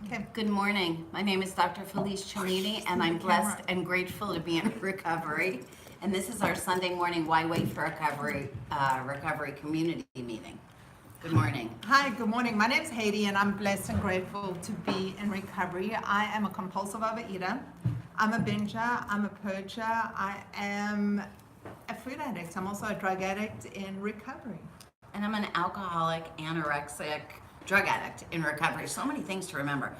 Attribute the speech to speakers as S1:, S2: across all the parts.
S1: Okay.
S2: Good morning. My name is Dr. Felice Cellini, and I'm blessed and grateful to be in recovery. And this is our Sunday morning Why Wait for Recovery community meeting. Good morning.
S1: Hi, good morning. My name is Haiti, and I'm blessed and grateful to be in recovery. I am a compulsive overeater. I'm a binger. I'm a purger. I am a food addict. I'm also a drug addict in recovery.
S2: And I'm an alcoholic, anorexic, drug addict in recovery. So many things to remember.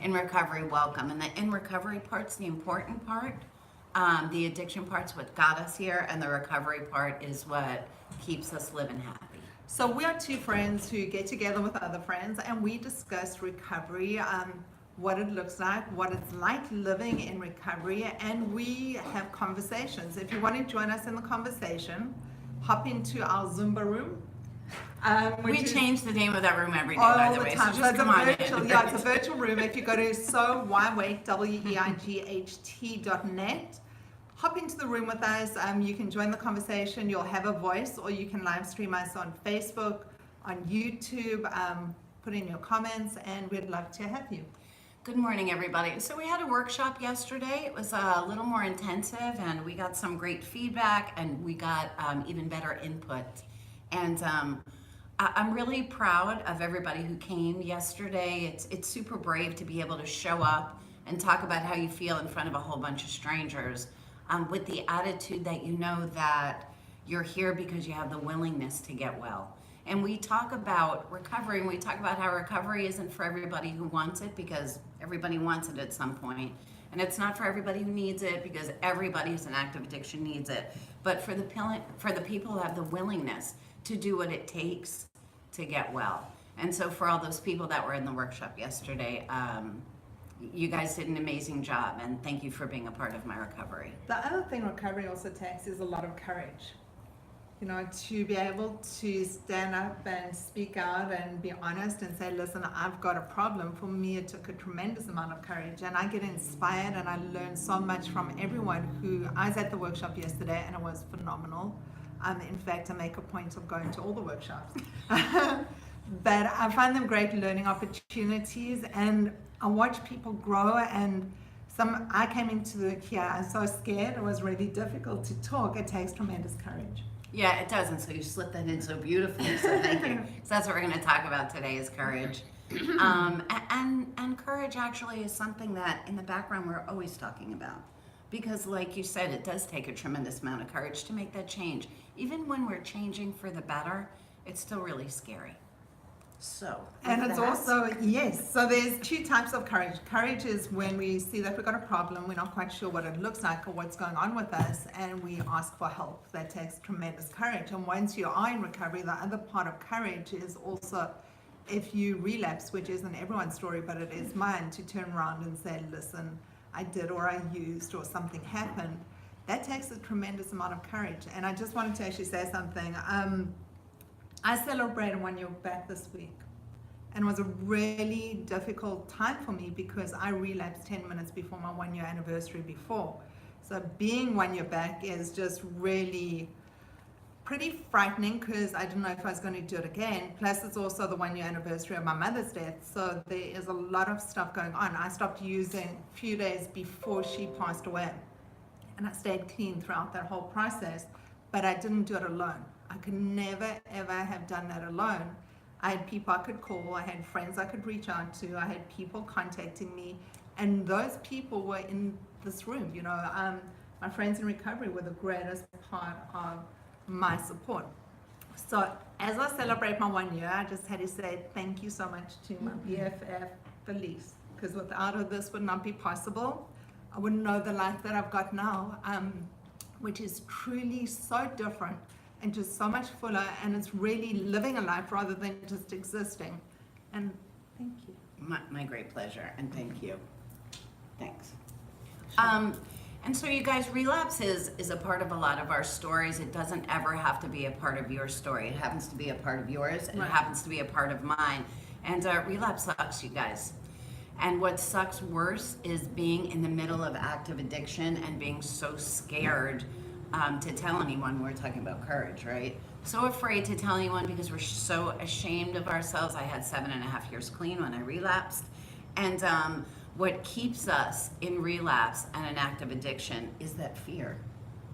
S2: In recovery, welcome. And the in recovery part's the important part. The addiction part's what got us here, and the recovery part is what keeps us living happy.
S1: So we are two friends who get together with other friends, and we discuss recovery, what it looks like, what it's like living in recovery, and we have conversations. If you want to join us in the conversation, hop into our Zumba room.
S2: We change the name of that room every day,
S1: all
S2: by the
S1: the
S2: way.
S1: time.
S2: So just come on
S1: virtual,
S2: in.
S1: yeah, it's a virtual room. If you go to weight.net, hop into the room with us. You can join the conversation. You'll have a voice, or you can live stream us on Facebook, on YouTube. Put in your comments, and we'd love to have you.
S2: Good morning, everybody. So we had a workshop yesterday. It was a little more intensive, and we got some great feedback, and we got even better input. And I'm really proud of everybody who came yesterday. It's super brave to be able to show up and talk about how you feel in front of a whole bunch of strangers, with the attitude that you know that you're here because you have the willingness to get well. And we talk about recovery, and we talk about how recovery isn't for everybody who wants it, because everybody wants it at some point. And it's not for everybody who needs it, because everybody who's in active addiction needs it. But for the people who have the willingness to do what it takes to get well. And so for all those people that were in the workshop yesterday, you guys did an amazing job, and thank you for being a part of my recovery.
S1: The other thing recovery also takes is a lot of courage. You know, to be able to stand up and speak out and be honest and say, listen, I've got a problem. For me, it took a tremendous amount of courage, and I get inspired and I learn so much from everyone who, I was at the workshop yesterday and it was phenomenal. In fact, I make a point of going to all the workshops. But I find them great learning opportunities, and I watch people grow. And I came into here, I was so scared, it was really difficult to talk. It takes tremendous courage.
S2: Yeah, it does, and so you slipped that in so beautifully, so thank you. So that's what we're going to talk about today, is courage. And courage actually is something that in the background we're always talking about. Because like you said, it does take a tremendous amount of courage to make that change. Even when we're changing for the better, it's still really scary. So,
S1: and it's also, yes, so there's two types of courage. Courage is when we see that we've got a problem, we're not quite sure what it looks like or what's going on with us, and we ask for help. That takes tremendous courage. And once you are in recovery, the other part of courage is also, if you relapse, which isn't everyone's story, but it is mine, to turn around and say, listen, I did, or I used, or something happened. That takes a tremendous amount of courage. And I just wanted to actually say something. I celebrated 1 year back this week, and it was a really difficult time for me because I relapsed 10 minutes before my 1 year anniversary before. So being 1 year back is just really pretty frightening, because I didn't know if I was going to do it again. Plus it's also the 1 year anniversary of my mother's death, so there is a lot of stuff going on. I stopped using a few days before she passed away, and I stayed clean throughout that whole process, but I didn't do it alone. I could never ever have done that alone. I had people I could call, I had friends I could reach out to, I had people contacting me, and those people were in this room. You know, my friends in recovery were the greatest part of my support. So as I celebrate my 1 year, I just had to say thank you so much to my BFF, Felice, because without her this would not be possible. I wouldn't know the life that I've got now, which is truly so different and just so much fuller, and it's really living a life rather than just existing. And thank you.
S2: My great pleasure, and thank you. Thanks. And so you guys, relapse is a part of a lot of our stories. It doesn't ever have to be a part of your story. It happens to be a part of yours, and
S1: Right.
S2: it happens to be a part of mine. And relapse sucks, you guys. And what sucks worse is being in the middle of active addiction and being so scared to tell anyone. We're talking about courage, right? So afraid to tell anyone because we're so ashamed of ourselves. I had 7.5 years clean when I relapsed, And what keeps us in relapse and an active addiction is that fear,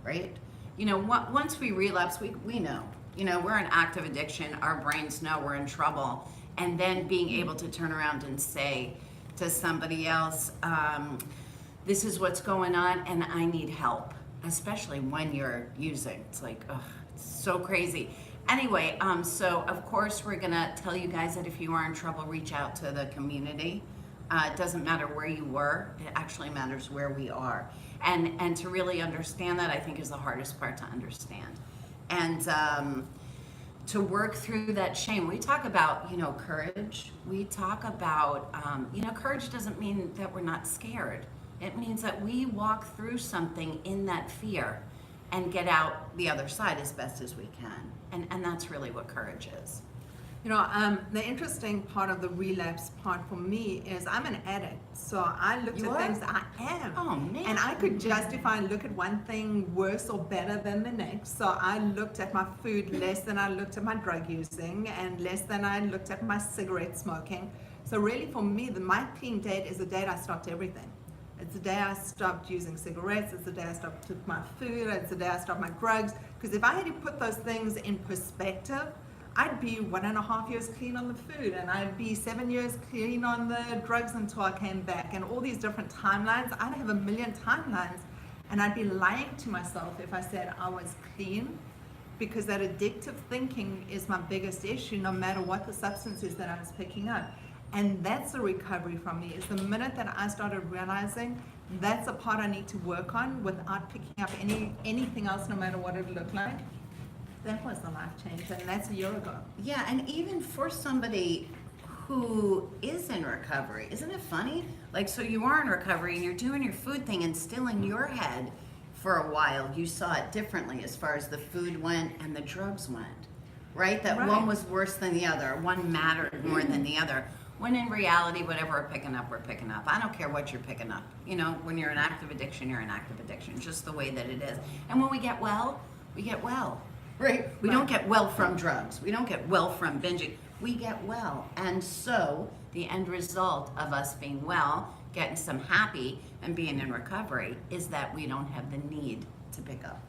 S2: right? Once we relapse, we know. We're in active addiction. Our brains know we're in trouble. And then being able to turn around and say to somebody else, this is what's going on and I need help, especially when you're using. It's like, ugh, it's so crazy. Anyway, so of course we're gonna tell you guys that if you are in trouble, reach out to the community. It doesn't matter where you were, it actually matters where we are. And to really understand that, I think, is the hardest part to understand. And to work through that shame. We talk about, courage. We talk about, courage doesn't mean that we're not scared. It means that we walk through something in that fear and get out the other side as best as we can. And that's really what courage is.
S1: The interesting part of the relapse part for me is I'm an addict. So I looked
S2: You
S1: at
S2: are?
S1: things I am.
S2: Oh, man.
S1: And I could justify and look at one thing worse or better than the next. So I looked at my food less than I looked at my drug using and less than I looked at my cigarette smoking. So really for me, my clean date is the date I stopped everything. It's the day I stopped using cigarettes. It's the day I stopped took my food. It's the day I stopped my drugs. Because if I had to put those things in perspective, I'd be 1.5 years clean on the food, and I'd be 7 years clean on the drugs until I came back, and all these different timelines. I'd have a million timelines, and I'd be lying to myself if I said I was clean, because that addictive thinking is my biggest issue, no matter what the substance is that I was picking up. And that's the recovery from me, is the minute that I started realizing that's a part I need to work on without picking up anything else, no matter what it looked like. That was the life change, and that's a year ago.
S2: Yeah, and even for somebody who is in recovery, isn't it funny? Like, so you are in recovery and you're doing your food thing, and still in your head for a while you saw it differently as far as the food went and the drugs went, right? That
S1: Right.
S2: one was worse than the other, one mattered more than the other. When in reality, whatever we're picking up, we're picking up. I don't care what you're picking up. When you're in active addiction, you're in active addiction, just the way that it is. And when we get well, we get well. Right. We don't get well from drugs. We don't get well from binging. We get well. And so the end result of us being well, getting some happy, and being in recovery is that we don't have the need to pick up.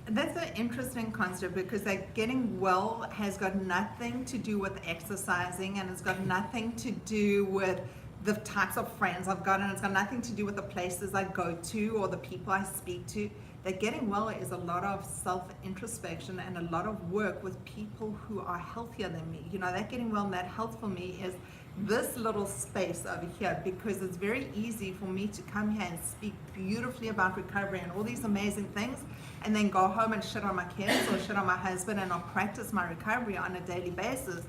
S1: That's an interesting concept, because like getting well has got nothing to do with exercising, and it's got nothing to do with the types of friends I've got, and it's got nothing to do with the places I go to or the people I speak to. That getting well is a lot of self-introspection and a lot of work with people who are healthier than me. That getting well and that health for me is this little space over here, because it's very easy for me to come here and speak beautifully about recovery and all these amazing things, and then go home and shit on my kids or shit on my husband and not practice my recovery on a daily basis.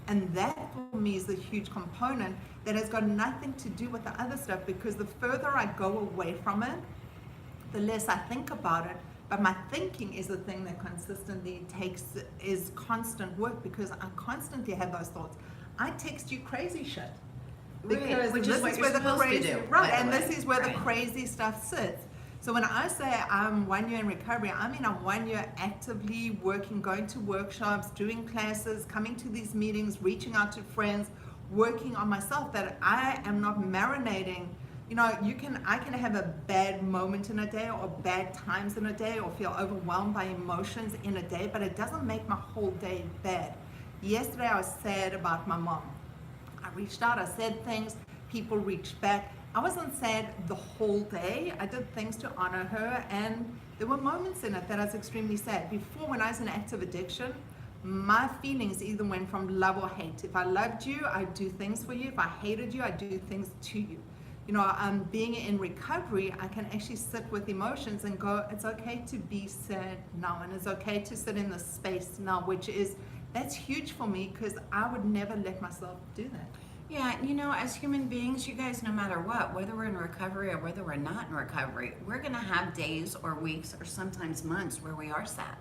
S1: And that for me is a huge component that has got nothing to do with the other stuff, because the further I go away from it, the less I think about it. But my thinking is the thing that consistently is constant work, because I constantly have those thoughts. I text you crazy shit. Because
S2: Which is what you're supposed to do,
S1: right,
S2: by the
S1: and
S2: way.
S1: this is where the
S2: Right.
S1: crazy stuff sits. So when I say I'm 1 year in recovery, I mean I'm 1 year actively working, going to workshops, doing classes, coming to these meetings, reaching out to friends, working on myself, that I am not marinating. I can have a bad moment in a day, or bad times in a day, or feel overwhelmed by emotions in a day, but it doesn't make my whole day bad. Yesterday I was sad about my mom. I reached out, I said things, people reached back. I wasn't sad the whole day. I did things to honor her, and there were moments in it that I was extremely sad. Before, when I was in active addiction, my feelings either went from love or hate. If I loved you, I'd do things for you. If I hated you, I'd do things to you. Being in recovery, I can actually sit with emotions and go, it's okay to be sad now, and it's okay to sit in this space now, that's huge for me, because I would never let myself do that.
S2: Yeah, as human beings, you guys, no matter what, whether we're in recovery or whether we're not in recovery, we're going to have days or weeks or sometimes months where we are sad.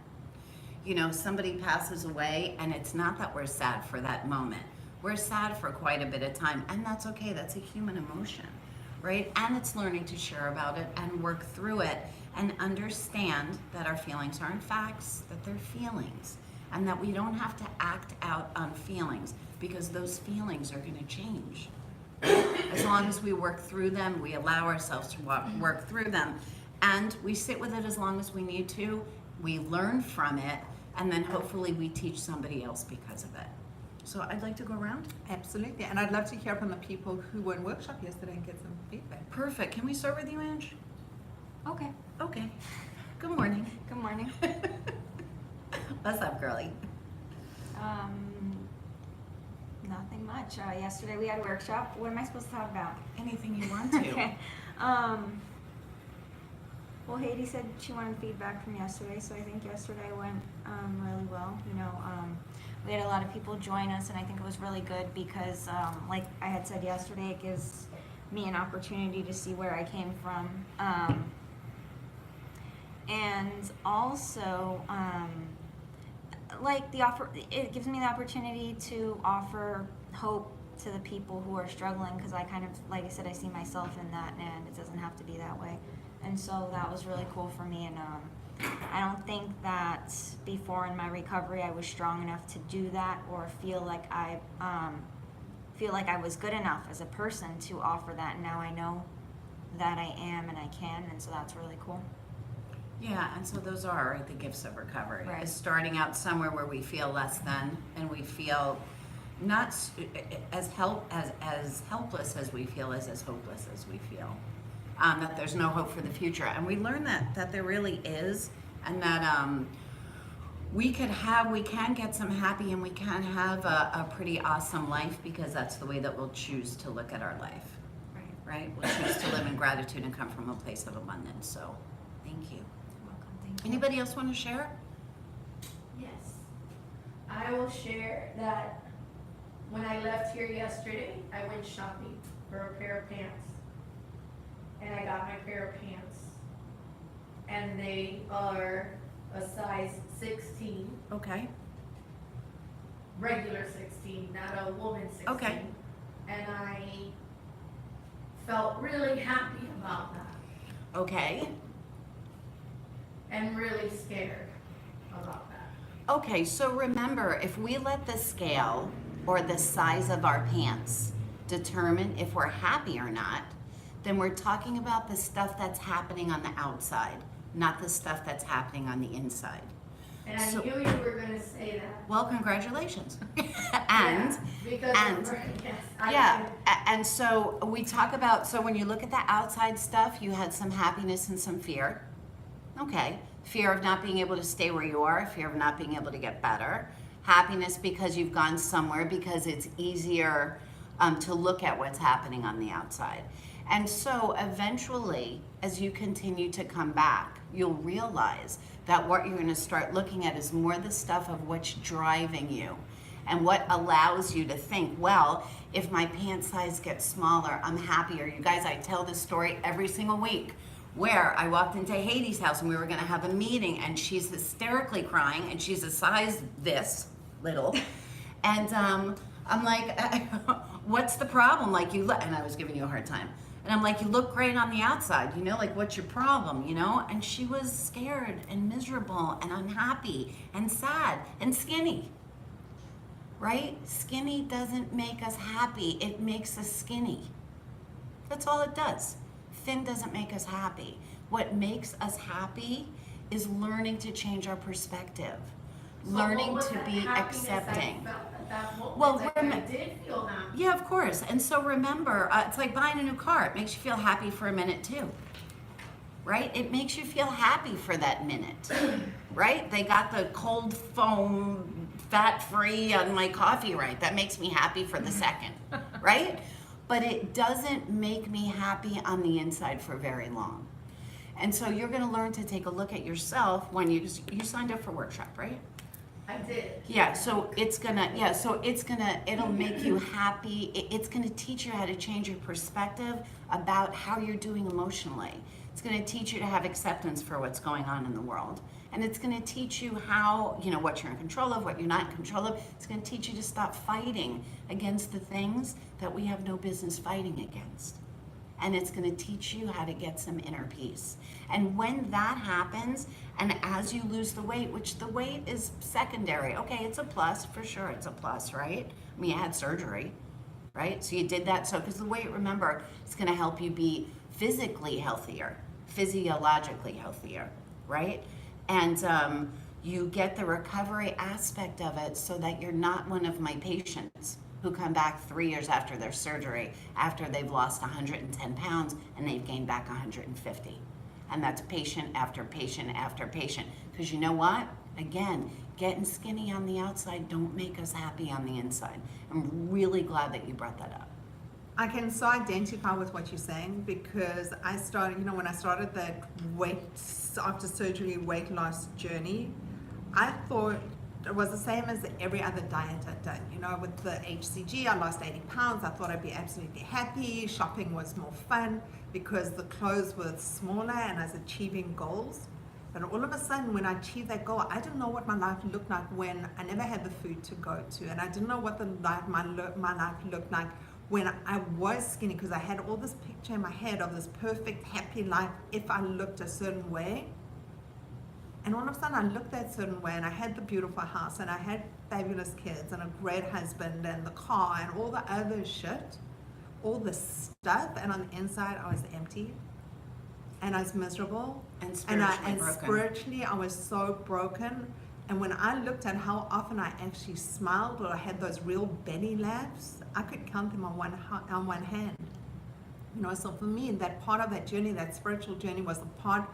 S2: Somebody passes away, and it's not that we're sad for that moment. We're sad for quite a bit of time, and that's okay. That's a human emotion, right? And it's learning to share about it and work through it and understand that our feelings aren't facts, that they're feelings, and that we don't have to act out on feelings, because those feelings are going to change. As long as we work through them, we allow ourselves to work through them, and we sit with it as long as we need to, we learn from it, and then hopefully we teach somebody else because of it. So I'd like to go around.
S1: Absolutely, and I'd love to hear from the people who were in workshop yesterday and get some feedback.
S2: Perfect. Can we start with you, Ange?
S3: Okay.
S2: Okay. Good morning.
S3: Good morning.
S2: What's up, girlie?
S3: Nothing much. Yesterday we had a workshop. What am I supposed to talk about?
S2: Anything you want to.
S3: Okay. Well, Haiti said she wanted feedback from yesterday, so I think yesterday went really well. You know, we had a lot of people join us, and I think it was really good because, like I had said yesterday, it gives me an opportunity to see where I came from. And also, like it gives me the opportunity to offer hope to the people who are struggling, because I kind of, like I said, I see myself in that, and it doesn't have to be that way. And so that was really cool for me, and I don't think that before in my recovery I was strong enough to do that, or feel like I was good enough as a person to offer that, and now I know that I am and I can, and so that's really cool.
S2: Yeah, and so those are the gifts of recovery.
S3: Right.
S2: Is starting out somewhere where we feel less than, and we feel not as helpless as we feel, as hopeless as we feel. That there's no hope for the future, and we learn that there really is, and that we can get some happy, and we can have a pretty awesome life, because that's the way that we'll choose to look at our life. Right? We'll choose to live in gratitude and come from a place of abundance. So, thank you.
S3: Welcome. Thank you.
S2: Anybody else want to share?
S4: Yes. I will share that when I left here yesterday, I went shopping for a pair of pants. And I got my pair of pants. And they are a size 16,
S2: Okay.
S4: regular 16, not a woman 16.
S2: Okay.
S4: And I felt really happy about that
S2: Okay.
S4: and really scared about that.
S2: Okay, so remember, if we let the scale or the size of our pants determine if we're happy or not, then we're talking about the stuff that's happening on the outside, not the stuff that's happening on the inside.
S4: And I
S2: So-
S4: knew you were going to say that.
S2: Well, congratulations.
S4: Yeah, because yes,
S2: Yeah, and so we talk about, so when you look at the outside stuff, you had some happiness and some fear. Okay, fear of not being able to stay where you are, fear of not being able to get better. Happiness because you've gone somewhere, because it's easier to look at what's happening on the outside. And so eventually, as you continue to come back, you'll realize that what you're going to start looking at is more the stuff of what's driving you and what allows you to think, well, if my pant size gets smaller, I'm happier. You guys, I tell this story every single week, where I walked into Haiti's house and we were going to have a meeting, and she's hysterically crying, and she's a size this little. And I'm like, what's the problem? Like, and I was giving you a hard time. And I'm like, you look great on the outside, you know, like, what's your problem, you know? And she was scared and miserable and unhappy and sad and skinny, right? Skinny doesn't make us happy. It makes us skinny. That's all it does. Thin doesn't make us happy. What makes us happy is learning to change our perspective, learning to be accepting. Well,
S4: I did feel happy.
S2: Yeah, of course. And so remember, it's like buying a new car. It makes you feel happy for a minute too, right? It makes you feel happy for that minute, right? They got the cold foam, fat-free on my coffee, right? That makes me happy for the second, right? But it doesn't make me happy on the inside for very long. And so you're going to learn to take a look at yourself when you signed up for workshop, right?
S4: I did.
S2: Yeah, so it'll make you happy. It's gonna teach you how to change your perspective about how you're doing emotionally. It's gonna teach you to have acceptance for what's going on in the world. And it's gonna teach you how, you know, what you're in control of, what you're not in control of. It's gonna teach you to stop fighting against the things that we have no business fighting against. And it's going to teach you how to get some inner peace. And when that happens, and as you lose the weight, which the weight is secondary, okay, it's a plus, for sure, it's a plus, right? I mean, you had surgery, right? So you did that. So, because the weight, remember, it's going to help you be physically healthier, physiologically healthier, right? And you get the recovery aspect of it so that you're not one of my patients who come back 3 years after their surgery, after they've lost 110 pounds and they've gained back 150. And that's patient after patient after patient. Because you know what? Again, getting skinny on the outside don't make us happy on the inside. I'm really glad that you brought that up.
S1: I can so identify with what you're saying because I started, when I started that after surgery weight loss journey, I thought it was the same as every other diet I'd done. With the HCG, I lost 80 pounds. I thought I'd be absolutely happy. Shopping was more fun because the clothes were smaller and I was achieving goals. But all of a sudden, when I achieved that goal, I didn't know what my life looked like when I never had the food to go to. And I didn't know what my life looked like when I was skinny, because I had all this picture in my head of this perfect, happy life if I looked a certain way. And all of a sudden I looked that certain way and I had the beautiful house and I had fabulous kids and a great husband and the car and all the other shit, all the stuff, and on the inside I was empty and I was miserable
S2: And spiritually broken.
S1: Spiritually I was so broken. And when I looked at how often I actually smiled or I had those real belly laughs, I could count them on one hand. So for me, that part of that journey, that spiritual journey, was the part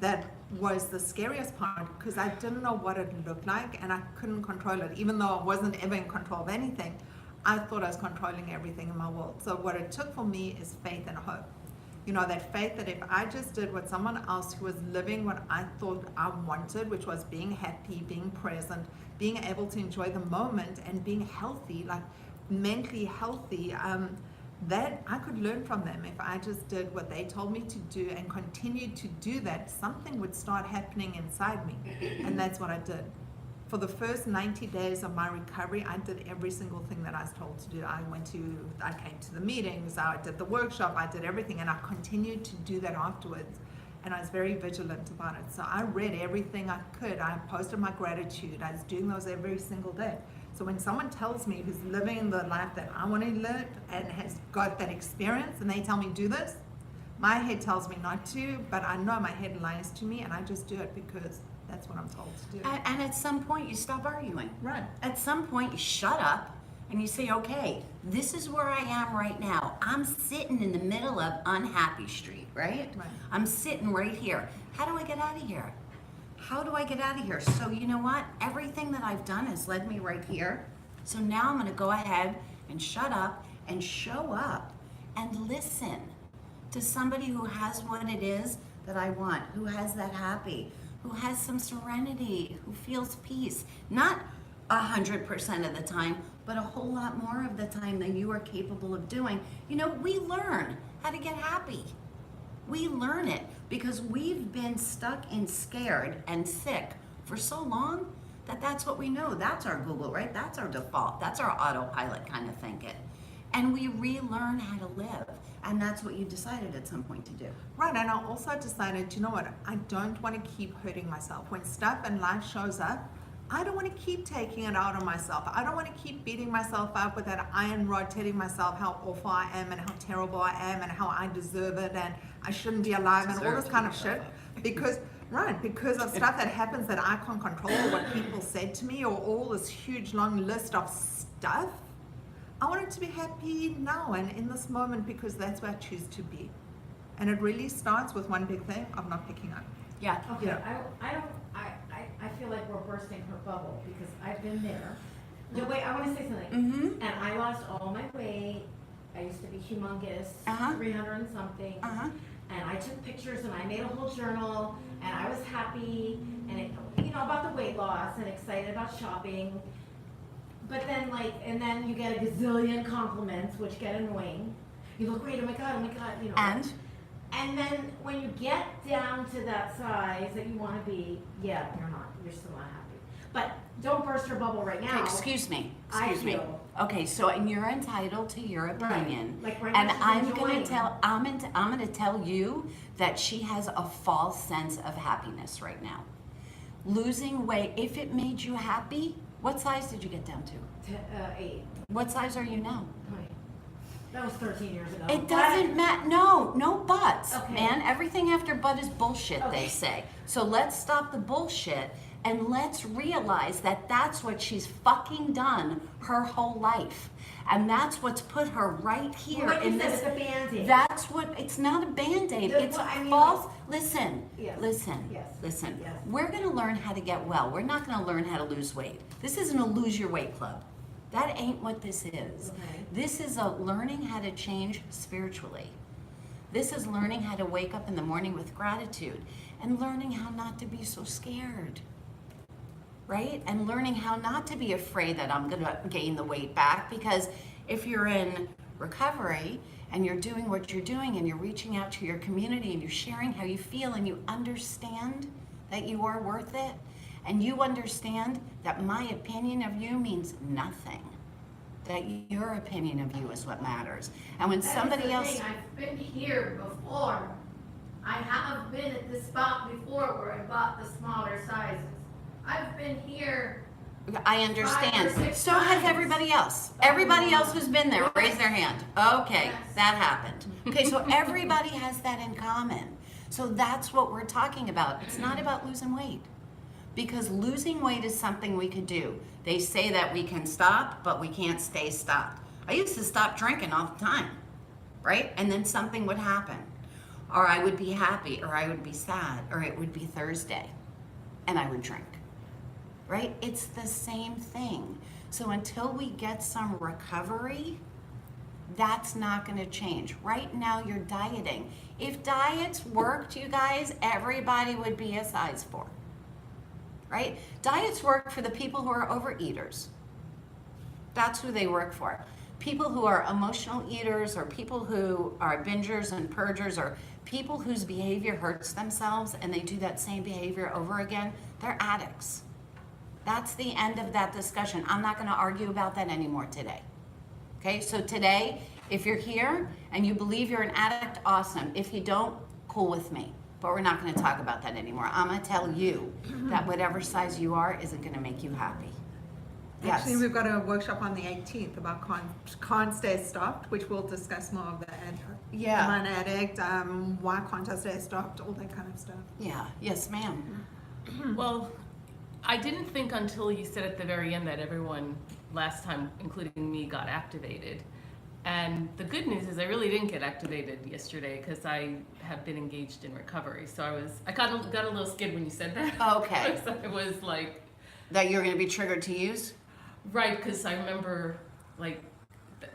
S1: that was the scariest part because I didn't know what it looked like and I couldn't control it. Even though I wasn't ever in control of anything, I thought I was controlling everything in my world. So what it took for me is faith and hope. That faith that if I just did what someone else who was living what I thought I wanted, which was being happy, being present, being able to enjoy the moment and being healthy, like mentally healthy, that I could learn from them. If I just did what they told me to do and continued to do that, something would start happening inside me. And that's what I did. For the first 90 days of my recovery, I did every single thing that I was told to do. I came to the meetings, I did the workshop, I did everything, and I continued to do that afterwards. And I was very vigilant about it. So I read everything I could. I posted my gratitude. I was doing those every single day. So when someone tells me who's living the life that I want to live and has got that experience and they tell me do this, my head tells me not to, but I know my head lies to me and I just do it because that's what I'm told to do.
S2: And at some point you stop arguing.
S1: Right.
S2: At some point you shut up and you say, okay, this is where I am right now. I'm sitting in the middle of Unhappy Street, right?
S1: Right.
S2: I'm sitting right here. How do I get out of here? How do I get out of here? So you know what? Everything that I've done has led me right here. So now I'm going to go ahead and shut up and show up and listen to somebody who has what it is that I want, who has that happy, who has some serenity, who feels peace. Not 100% of the time, but a whole lot more of the time than you are capable of doing. We learn how to get happy. We learn it because we've been stuck and scared and sick for so long that that's what we know. That's our Google, right? That's our default. That's our autopilot kind of thinking. And we relearn how to live. And that's what you decided at some point to do.
S1: Right, and I also decided, you know what, I don't want to keep hurting myself. When stuff in life shows up, I don't want to keep taking it out on myself. I don't want to keep beating myself up with that iron rod, telling myself how awful I am and how terrible I am and how I deserve it and I shouldn't be alive and all this kind of shit. Because of stuff that happens that I can't control, or what people said to me, or all this huge long list of stuff. I wanted to be happy now and in this moment because that's where I choose to be. And it really starts with one big thing of not picking up.
S2: Yeah.
S4: Okay,
S1: Yeah.
S4: I feel like we're bursting her bubble because I've been there. No, wait, I want to say something.
S2: Mm-hmm.
S4: And I lost all my weight. I used to be humongous,
S2: Uh-huh.
S4: 300 and something.
S2: Uh-huh.
S4: And I took pictures and I made a whole journal and I was happy and about the weight loss and excited about shopping. But then and then you get a gazillion compliments which get annoying. You look great, oh my god, And then when you get down to that size that you want to be, you're still not happy. But don't burst her bubble right now.
S2: Excuse me.
S4: I feel.
S2: Okay, so and you're entitled to your opinion.
S4: Like right
S2: and
S4: now she's
S2: I'm
S4: enjoying.
S2: I'm gonna tell you that she has a false sense of happiness right now. Losing weight, if it made you happy, what size did you get down to?
S4: 8.
S2: What size are you now?
S4: That was 13 years ago.
S2: It doesn't matter. No buts,
S4: Okay.
S2: man. Everything after but is bullshit, they
S4: Okay.
S2: say. So let's stop the bullshit and let's realize that that's what she's fucking done her whole life. And that's what's put her right here
S4: Well, like you
S2: in
S4: said,
S2: this.
S4: it's a Band-Aid.
S2: That's what, it's not a Band-Aid.
S4: The-
S2: It's
S4: well, I mean,
S2: false. Listen,
S4: Yes.
S2: listen,
S4: Yes.
S2: listen.
S4: Yes.
S2: We're gonna learn how to get well. We're not gonna learn how to lose weight. This isn't a lose your weight club. That ain't what this is.
S4: Okay.
S2: This is a learning how to change spiritually. This is learning how to wake up in the morning with gratitude and learning how not to be so scared. Right? And learning how not to be afraid that I'm gonna gain the weight back, because if you're in recovery and you're doing what you're doing and you're reaching out to your community and you're sharing how you feel and you understand that you are worth it, and you understand that my opinion of you means nothing, that your opinion of you is what matters. And when somebody
S4: That's
S2: else,
S4: the thing. I've been here before. I have been at this spot before where I bought the smaller sizes. I've been here.
S2: I
S4: 5 or
S2: understand.
S4: 6
S2: So has
S4: times.
S2: everybody else. Everybody else who's been there, raise their hand. Okay,
S4: Yes.
S2: that happened. Okay, so everybody has that in common. So that's what we're talking about. It's not about losing weight. Because losing weight is something we could do. They say that we can stop, but we can't stay stopped. I used to stop drinking all the time, right? And then something would happen. Or I would be happy, or I would be sad, or it would be Thursday, and I would drink. Right? It's the same thing. So until we get some recovery, that's not going to change. Right now, you're dieting. If diets worked, you guys, everybody would be a size 4. Right? Diets work for the people who are overeaters. That's who they work for. People who are emotional eaters, or people who are bingers and purgers, or people whose behavior hurts themselves and they do that same behavior over again, they're addicts. That's the end of that discussion. I'm not going to argue about that anymore today. Okay, so today, if you're here and you believe you're an addict, awesome. If you don't, cool with me. But we're not going to talk about that anymore. I'm going to tell you that whatever size you are isn't going to make you happy. Yes.
S1: Actually, we've got a workshop on the 18th about can't stay stopped, which we'll discuss more of that.
S2: Yeah.
S1: I'm an addict, why can't I stay stopped, all that kind of stuff.
S2: Yeah. Yes, ma'am.
S5: Well, I didn't think until you said at the very end that everyone last time, including me, got activated. And the good news is I really didn't get activated yesterday because I have been engaged in recovery. So I got a little scared when you said that.
S2: Okay.
S5: So it was like,
S2: That you're going to be triggered to use?
S5: right, because I remember like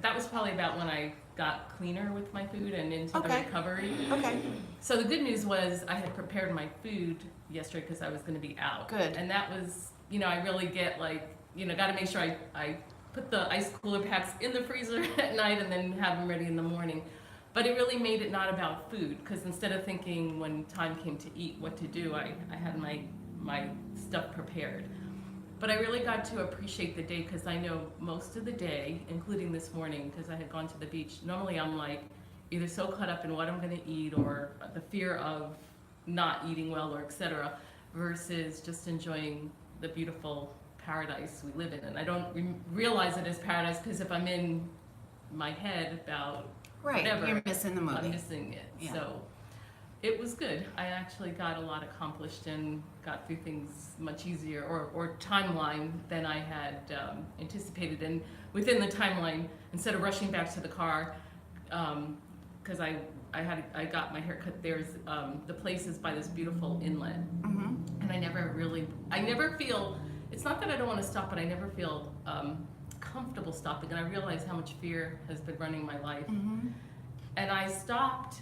S5: that was probably about when I got cleaner with my food and into the
S2: Okay.
S5: recovery.
S2: Okay.
S5: So the good news was I had prepared my food yesterday because I was going to be out.
S2: Good.
S5: And that was, I really get like, got to make sure I put the ice cooler packs in the freezer at night and then have them ready in the morning. But it really made it not about food, because instead of thinking when time came to eat what to do, I had my stuff prepared. But I really got to appreciate the day, because I know most of the day, including this morning, because I had gone to the beach, normally I'm like either so caught up in what I'm going to eat or the fear of not eating well or etc., versus just enjoying the beautiful paradise we live in. And I don't realize it as paradise, because if I'm in my head about
S2: Right.
S5: whatever,
S2: You're missing the movie.
S5: I'm missing it.
S2: Yeah.
S5: So it was good. I actually got a lot accomplished and got through things much easier, or timeline, than I had anticipated. And within the timeline, instead of rushing back to the car, because I got my hair cut, there's the place is by this beautiful inlet, and I never feel, it's not that I don't want to stop, but I never feel comfortable stopping, and I realize how much fear has been running my life. And I stopped,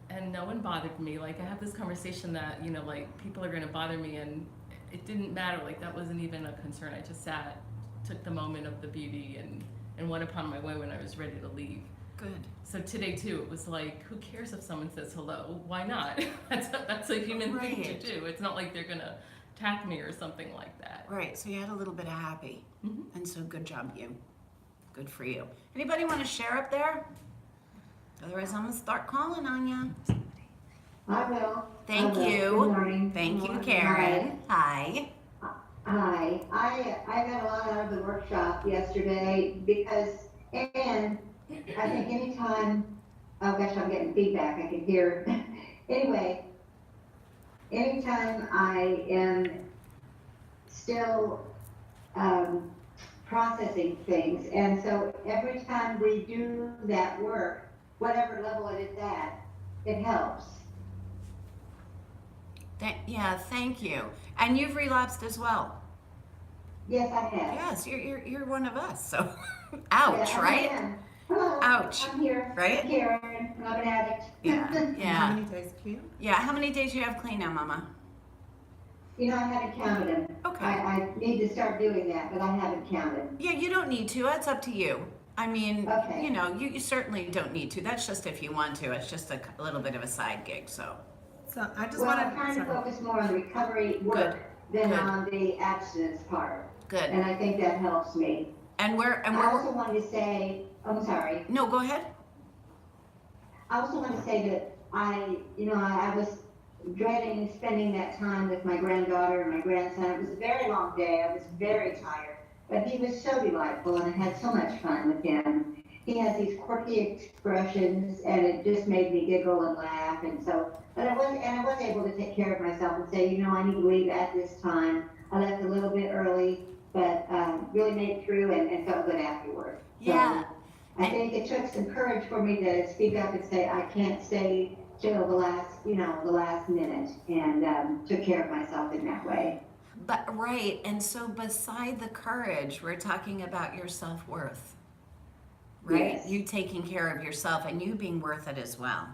S5: and no one bothered me. Like, I have this conversation that, like, people are going to bother me, and it didn't matter. Like, that wasn't even a concern. I just sat, took the moment of the beauty, and went upon my way when I was ready to leave.
S2: Good.
S5: So today, too, it was like, who cares if someone says hello? Why not? That's a human thing
S2: Right.
S5: to do. It's not like they're going to attack me or something like that.
S2: Right. So you had a little bit of happy.
S5: Mhm.
S2: And so good job, you. Good for you. Anybody want to share up there? Otherwise, I'm going to start calling on you.
S6: I will.
S2: Thank
S6: I will.
S2: you.
S6: Good morning.
S2: Thank you,
S6: Good morning.
S2: Karen. Hi.
S6: Hi. I got a lot out of the workshop yesterday because, and I think anytime, oh gosh, I'm getting feedback, I can hear. Anyway, anytime I am still, processing things, and so every time we do that work, whatever level it is at, it helps.
S2: Yeah, thank you. And you've relapsed as well.
S6: Yes, I have.
S2: Yes, you're one of us. So, ouch,
S6: Yeah, I
S2: right?
S6: am. Hello,
S2: Ouch.
S6: I'm here.
S2: Right?
S6: I'm Karen, I'm an addict.
S2: Yeah,
S1: How
S2: yeah,
S1: many days clean?
S2: yeah. How many days you have clean now, Mama?
S6: You know, I haven't counted them.
S2: Okay.
S6: I need to start doing that, but I haven't counted.
S2: Yeah, you don't need to. That's up to you. I mean,
S6: Okay.
S2: you know, you certainly don't need to. That's just if you want to. It's just a little bit of a side gig. So,
S1: So I just
S6: Well,
S1: want
S6: I'm trying to focus more on the recovery work than
S2: Good.
S6: on the abstinence part.
S2: good.
S6: And I think that helps me.
S2: And
S6: I
S2: we're
S6: also wanted to say, I'm sorry,
S2: no, go ahead.
S6: I also want to say that I was dreading spending that time with my granddaughter and my grandson. It was a very long day. I was very tired, but he was so delightful and I had so much fun with him. He has these quirky expressions and it just made me giggle and laugh. And so, but I was able to take care of myself and say, I need to leave at this time. I left a little bit early, but really made it through and felt good afterward.
S2: Yeah.
S6: So, I think it took some courage for me to speak up and say, I can't stay till the last minute, and took care of myself in that way.
S2: But right, and so beside the courage, we're talking about your self-worth. Right?
S6: Yes.
S2: You taking care of yourself and you being worth it as well.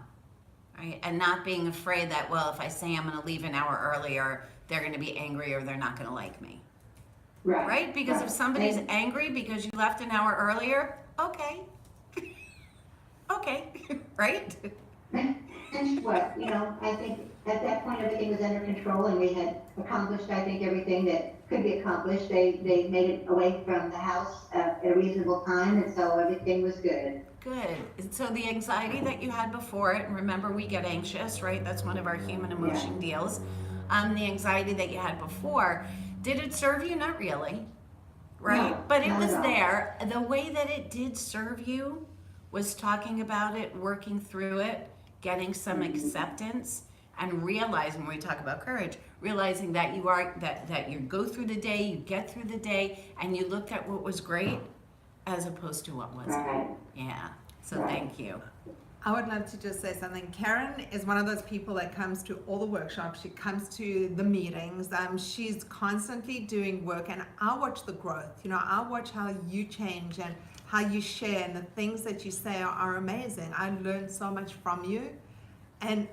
S2: Right? And not being afraid that, well, if I say I'm going to leave an hour earlier, they're going to be angry or they're not going to like me.
S6: Right.
S2: Right? Because if somebody's
S6: And-
S2: angry because you left an hour earlier, okay. Okay. Right?
S6: And what, I think at that point, everything was under control and we had accomplished, I think, everything that could be accomplished. They made it away from the house at a reasonable time, and so everything was good.
S2: Good. So the anxiety that you had before it, and remember we get anxious, right? That's one of our human emotion deals. The anxiety that you had before, did it serve you? Not really, right?
S6: No,
S2: But it
S6: not
S2: was
S6: at all.
S2: there. The way that it did serve you was talking about it, working through it, getting some acceptance, and realizing, when we talk about courage, realizing that that you go through the day, you get through the day, and you looked at what was great as opposed to what wasn't.
S6: Right.
S2: Yeah. So
S6: Right.
S2: thank you.
S1: I would love to just say something. Karen is one of those people that comes to all the workshops. She comes to the meetings. She's constantly doing work, and I watch the growth. I watch how you change and how you share, and the things that you say are amazing. I learned so much from you, and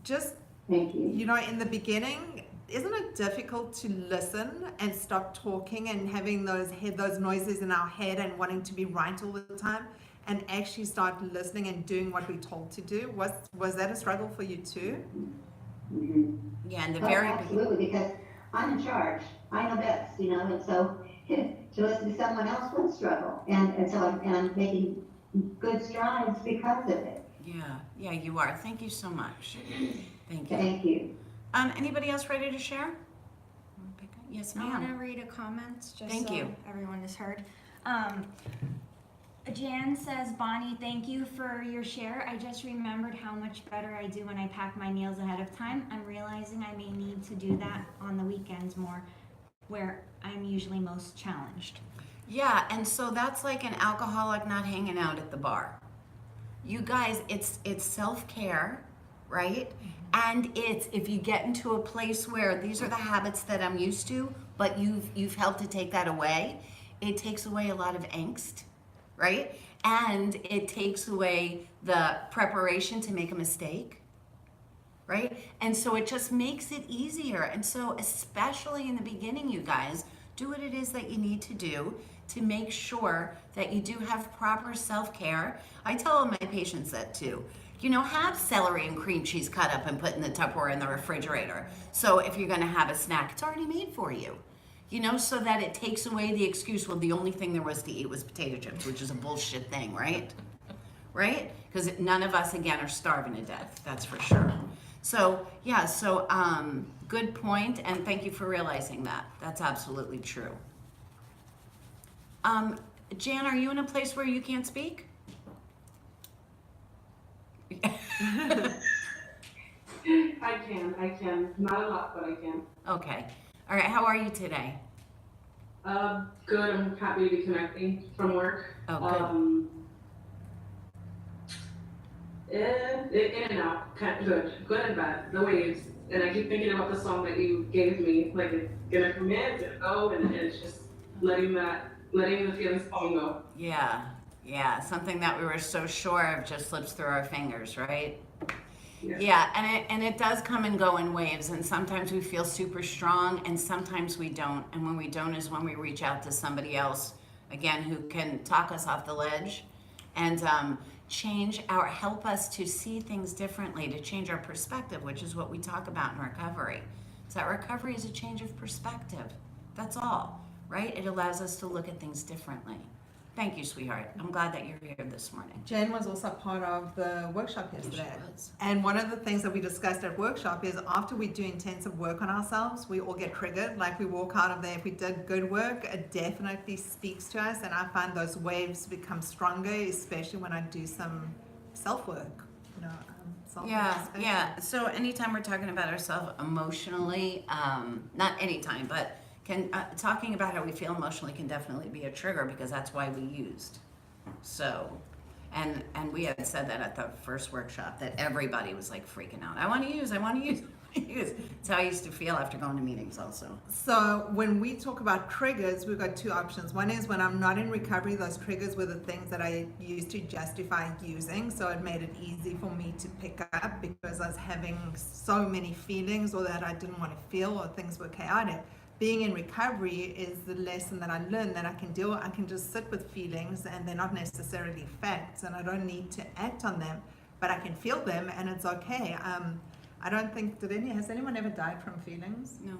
S1: just
S6: Thank you.
S1: in the beginning, isn't it difficult to listen and stop talking and having those noises in our head and wanting to be right all the time, and actually start listening and doing what we're told to do? Was that a struggle for you too?
S6: Mhm.
S2: Yeah, in the
S6: Oh,
S2: very beginning.
S6: absolutely, because I'm in charge. I know best, and so to listen to someone else would struggle, and so I'm making good strides because of it.
S2: Yeah, you are. Thank you so much. Thank you.
S6: Thank you.
S2: Anybody else ready to share? Yes,
S3: I want to
S2: ma'am.
S3: read a comment just
S2: Thank
S3: so
S2: you.
S3: everyone is heard. Jan says, Bonnie, thank you for your share. I just remembered how much better I do when I pack my meals ahead of time. I'm realizing I may need to do that on the weekends more, where I'm usually most challenged.
S2: Yeah, and so that's like an alcoholic not hanging out at the bar. You guys, it's self-care, right? And it's if you get into a place where these are the habits that I'm used to, but you've helped to take that away, it takes away a lot of angst, right? And it takes away the preparation to make a mistake, right? And so it just makes it easier. And so especially in the beginning, you guys, do what it is that you need to do to make sure that you do have proper self-care. I tell all my patients that too. Have celery and cream cheese cut up and put in the Tupperware in the refrigerator. So if you're gonna have a snack, it's already made for you. So that it takes away the excuse, well, the only thing there was to eat was potato chips, which is a bullshit thing, right? Right? Because none of us, again, are starving to death, that's for sure. So, yeah, good point, and thank you for realizing that. That's absolutely true. Jan, are you in a place where you can't speak?
S7: I can. Not a lot, but I can.
S2: Okay. All right. How are you today?
S7: Good. I'm happy to be connecting from work.
S2: Oh, good.
S7: In and out, kind of good and bad. The waves, and I keep thinking about the song that you gave me. Like it's gonna come in, it's gonna go, and it's just letting the feelings come and go.
S2: Yeah. Yeah. Something that we were so sure of just slips through our fingers, right? Yeah, and it does come and go in waves, and sometimes we feel super strong, and sometimes we don't. And when we don't is when we reach out to somebody else, again, who can talk us off the ledge, and help us to see things differently, to change our perspective, which is what we talk about in recovery. So that recovery is a change of perspective. That's all, right? It allows us to look at things differently. Thank you, sweetheart. I'm glad that you're here this morning.
S1: Jen was also part of the workshop yesterday.
S2: She was.
S1: And one of the things that we discussed at workshop is after we do intensive work on ourselves, we all get triggered. Like we walk out of there, if we did good work, it definitely speaks to us. And I find those waves become stronger, especially when I do some self-work. Self-work
S2: Yeah,
S1: especially.
S2: yeah. So anytime we're talking about ourselves emotionally, not anytime, but talking about how we feel emotionally can definitely be a trigger, because that's why we used. So, and we had said that at the first workshop, that everybody was like freaking out. I want to use. It's how I used to feel after going to meetings also.
S1: So when we talk about triggers, we've got two options. One is when I'm not in recovery, those triggers were the things that I used to justify using. So it made it easy for me to pick up because I was having so many feelings, or that I didn't want to feel, or things were chaotic. Being in recovery is the lesson that I learned, that I can just sit with feelings, and they're not necessarily facts, and I don't need to act on them, but I can feel them, and it's okay. I don't think, has anyone ever died from feelings?
S2: No,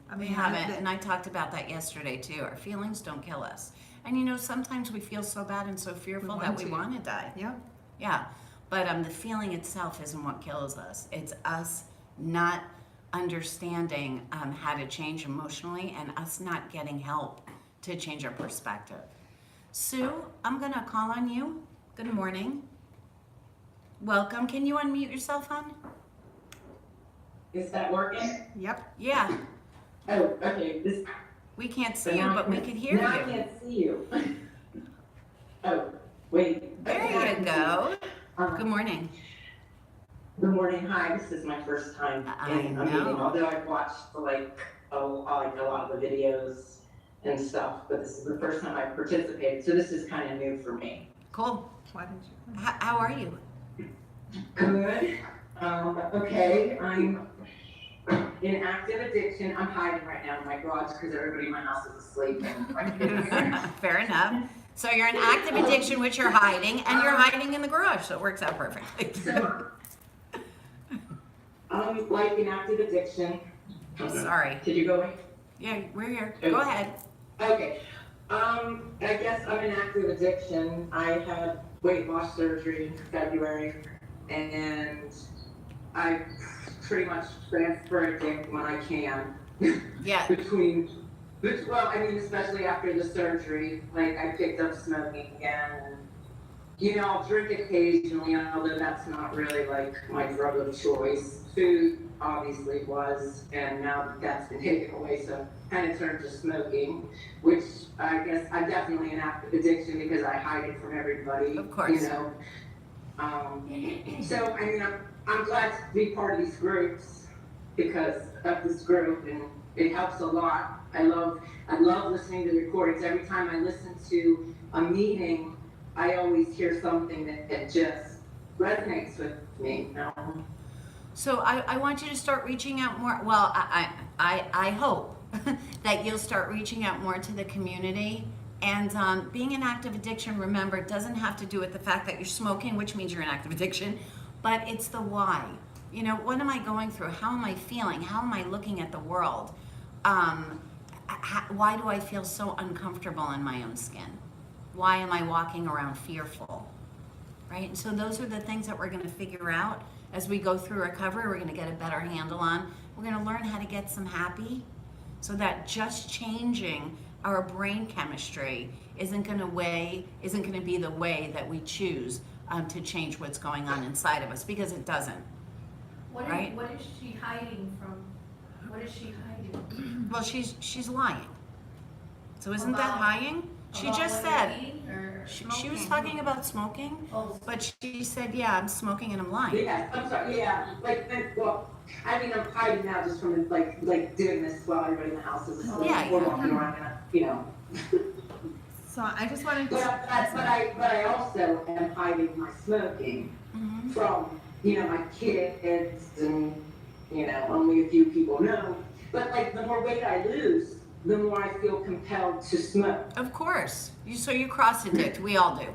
S1: I
S2: we haven't. And I talked about that yesterday too. Our feelings don't kill us. And sometimes we feel so bad and so fearful that we want to die.
S1: Yeah.
S2: Yeah. But the feeling itself isn't what kills us. It's us not understanding how to change emotionally, and us not getting help to change our perspective. Sue, I'm gonna call on you. Good morning. Welcome. Can you unmute yourself, hon?
S7: Is that working?
S1: Yep.
S2: Yeah.
S7: Oh, okay.
S2: We can't see you, but we can hear
S7: now I
S2: you.
S7: can't see you. Oh, wait.
S2: There you go. Good morning.
S7: Good morning. Hi, this is my first time in a meeting, although I've watched a lot of the videos and stuff, but this is the first time I've participated, so this is kind of new for me.
S2: Cool.
S1: Why didn't you?
S2: How are you?
S7: Good. Okay, I'm in active addiction. I'm hiding right now in my garage because everybody in my house is asleep.
S2: Fair enough. So you're in active addiction, which you're hiding, and you're hiding in the garage, so it works out perfectly.
S7: So, I'm like in active addiction.
S2: Sorry.
S7: Did you go away?
S2: Yeah, we're here. Go ahead.
S7: Okay. I guess I'm in active addiction. I had weight loss surgery in February, and I pretty much transfer addict when I can.
S2: Yeah.
S7: Especially after the surgery, like I picked up smoking again. I'll drink occasionally, although that's not really like my drug of choice. Food obviously was, and now that's been taken away, so kind of turned to smoking, which I guess I'm definitely an active addiction because I hide it from everybody.
S2: Of course.
S7: I'm glad to be part of these groups because of this group, and it helps a lot. I love listening to the recordings. Every time I listen to a meeting, I always hear something that just resonates with me.
S2: So I want you to start reaching out more. Well, I hope that you'll start reaching out more to the community. And being an active addiction, remember, doesn't have to do with the fact that you're smoking, which means you're in active addiction, but it's the why. What am I going through? How am I feeling? How am I looking at the world? Why do I feel so uncomfortable in my own skin? Why am I walking around fearful? Right? And so those are the things that we're going to figure out as we go through recovery. We're going to get a better handle on. We're going to learn how to get some happy, so that just changing our brain chemistry isn't going to be the way that we choose to change what's going on inside of us, because it doesn't. Right.
S4: What is she hiding from? What is she hiding?
S2: Well, she's lying. So isn't that
S4: About-
S2: lying? She
S4: About
S2: just
S4: what you're
S2: said,
S4: eating, or-
S2: she was talking about smoking,
S4: Oh,
S2: but she said, yeah, I'm smoking and I'm lying.
S7: Yeah, I'm sorry, yeah, like, well, I mean, I'm hiding now just from like doing this while everybody in the house is asleep.
S2: Yeah,
S7: We're
S2: yeah.
S7: walking around, you know.
S1: So I just wanted
S7: But
S1: to.
S7: I also am hiding my smoking
S2: Mhm.
S7: from, my kids and, only a few people know. But like, the more weight I lose, the more I feel compelled to smoke.
S2: Of course. So you cross addict. We all do.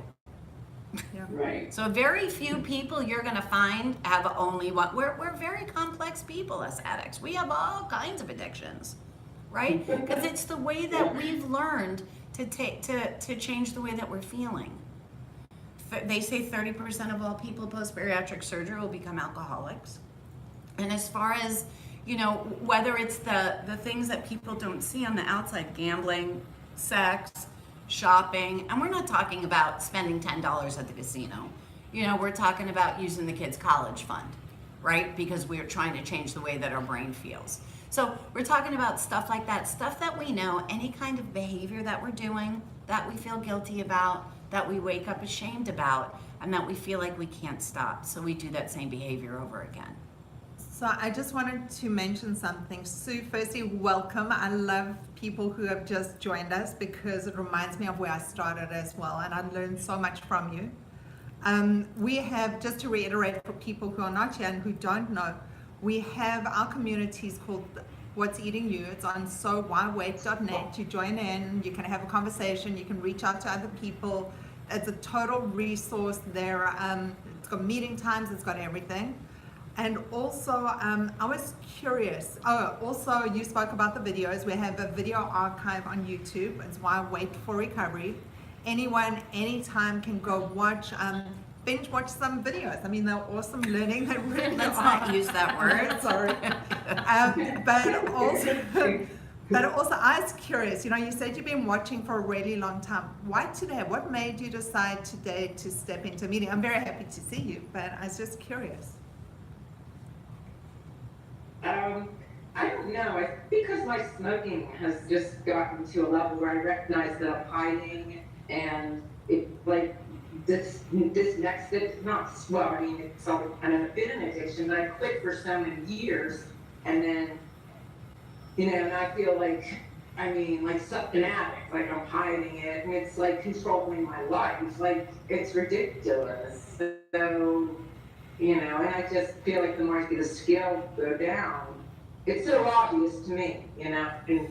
S7: Right.
S2: So very few people you're going to find have only one. We're very complex people as addicts. We have all kinds of addictions, right? Because it's the way that we've learned to change the way that we're feeling. They say 30% of all people post-bariatric surgery will become alcoholics. And as far as, whether it's the things that people don't see on the outside, gambling, sex, shopping, and we're not talking about spending $10 at the casino. We're talking about using the kids' college fund, right? Because we're trying to change the way that our brain feels. So we're talking about stuff like that, stuff that we know, any kind of behavior that we're doing, that we feel guilty about, that we wake up ashamed about, and that we feel like we can't stop. So we do that same behavior over again.
S1: So I just wanted to mention something. Sue, firstly, welcome. I love people who have just joined us because it reminds me of where I started as well, and I learned so much from you. We have, just to reiterate for people who are not here and who don't know, we have our communities called What's Eating You. It's on sowhywait.net. You join in, you can have a conversation, you can reach out to other people. It's a total resource there. It's got meeting times, it's got everything. And also, I was curious. Oh, also, you spoke about the videos. We have a video archive on YouTube. It's Why Wait for Recovery. Anyone, anytime can go watch, binge watch some videos. I mean, they're awesome learning. They really
S2: Let's
S1: are.
S2: not use that word.
S1: Sorry. But also, I was curious. You said you've been watching for a really long time. Why today? What made you decide today to step into a meeting? I'm very happy to see you, but I was just curious.
S7: I don't know. Because my smoking has just gotten to a level where I recognize that I'm hiding, and it like this next it's not well. I mean, it's all kind of been an addiction, but I quit for so many years, and then and I feel like such an addict. Like I'm hiding it, and it's like controlling my life. Like it's ridiculous. So. And I just feel like the more I see the scale go down, it's so obvious to me, and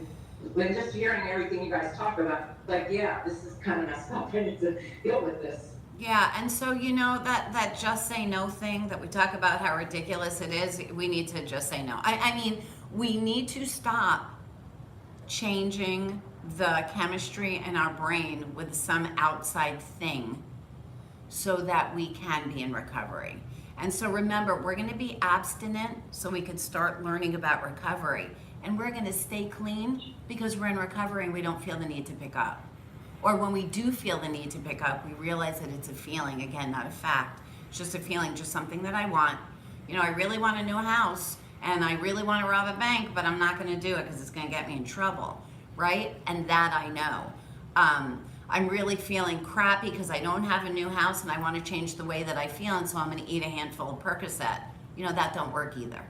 S7: when just hearing everything you guys talk about, like, yeah, this is kind of messed up. I need to deal with this.
S2: Yeah, and so that just say no thing that we talk about how ridiculous it is, we need to just say no. I mean, we need to stop changing the chemistry in our brain with some outside thing so that we can be in recovery. And so remember, we're going to be abstinent so we can start learning about recovery. And we're going to stay clean because we're in recovery and we don't feel the need to pick up. Or when we do feel the need to pick up, we realize that it's a feeling, again, not a fact. It's just a feeling, just something that I want. I really want a new house and I really want to rob a bank, but I'm not going to do it because it's going to get me in trouble, right? And that I know. I'm really feeling crappy because I don't have a new house and I want to change the way that I feel, and so I'm going to eat a handful of Percocet. That don't work either,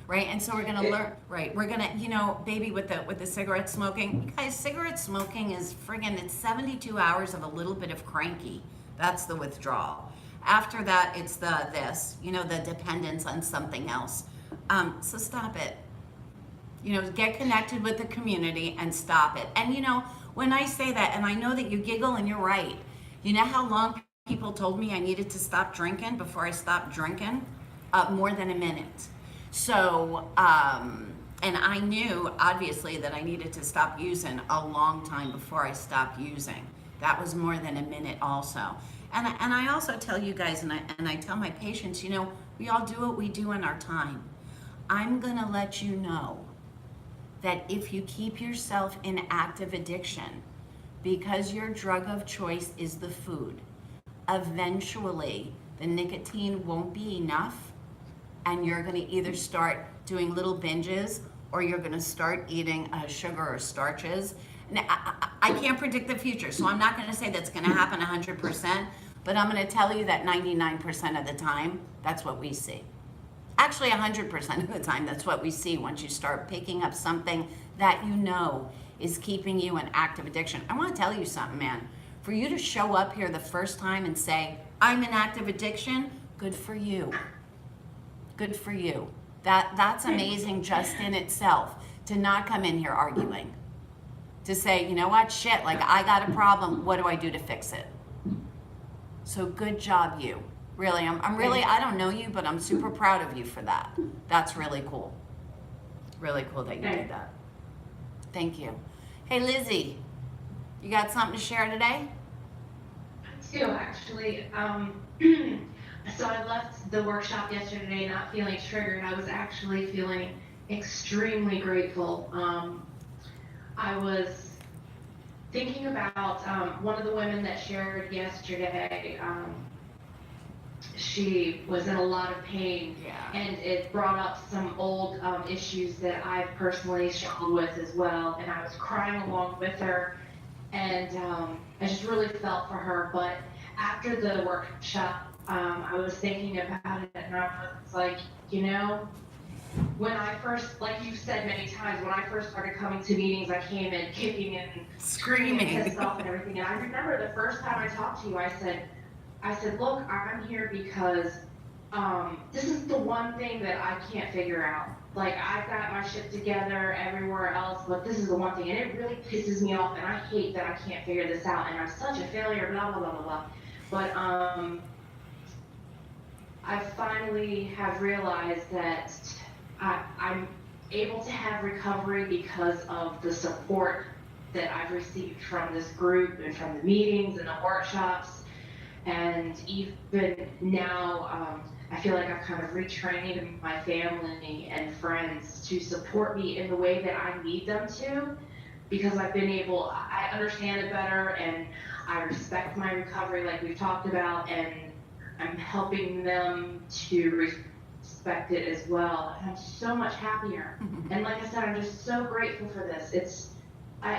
S2: right? And so we're going to learn, right? We're going to, baby, with the cigarette smoking, you guys, cigarette smoking is it's 72 hours of a little bit of cranky. That's the withdrawal. After that, it's the dependence on something else. So stop it. Get connected with the community and stop it. And when I say that, and I know that you giggle and you're right, you know how long people told me I needed to stop drinking before I stopped drinking? More than a minute. So, and I knew, obviously, that I needed to stop using a long time before I stopped using. That was more than a minute also. And I also tell you guys, and I tell my patients, we all do what we do in our time. I'm going to let you know that if you keep yourself in active addiction because your drug of choice is the food, eventually the nicotine won't be enough, and you're going to either start doing little binges or you're going to start eating sugar or starches. Now, I can't predict the future, so I'm not going to say that's going to happen 100%, but I'm going to tell you that 99% of the time, that's what we see. Actually, 100% of the time, that's what we see once you start picking up something that you know is keeping you in active addiction. I want to tell you something, man. For you to show up here the first time and say, I'm in active addiction, good for you. Good for you. That's amazing just in itself, to not come in here arguing. To say, you know what, shit, like I got a problem, what do I do to fix it? So good job, you. Really, I'm really, I don't know you, but I'm super proud of you for that. That's really cool. Really cool that you did that. Thank you. Hey, Lizzie, you got something to share today?
S8: I do, actually. So I left the workshop yesterday not feeling triggered. I was actually feeling extremely grateful. I was thinking about one of the women that shared yesterday. She was in a lot of pain, and it brought up some old issues that I've personally struggled with as well, and I was crying along with her, and I just really felt for her. But after the workshop, I was thinking about it, and I was like, you know, when I first, like you've said many times, when I first started coming to meetings, I came in kicking and screaming and pissed off and everything, and I remember the first time I talked to you, I said, look, I'm here because this is the one thing that I can't figure out. Like, I've got my shit together everywhere else, but this is the one thing, and it really pisses me off, and I hate that I can't figure this out, and I'm such a failure, blah, blah, blah, blah, blah. But I finally have realized that I'm able to have recovery because of the support that I've received from this group and from the meetings and the workshops. And even now, I feel like I've kind of retrained my family and friends to support me in the way that I need them to, because I've been able, I understand it better, and I respect my recovery like we've talked about, and I'm helping them to respect it as well. And I'm so much happier. And like I said, I'm just so grateful for this. I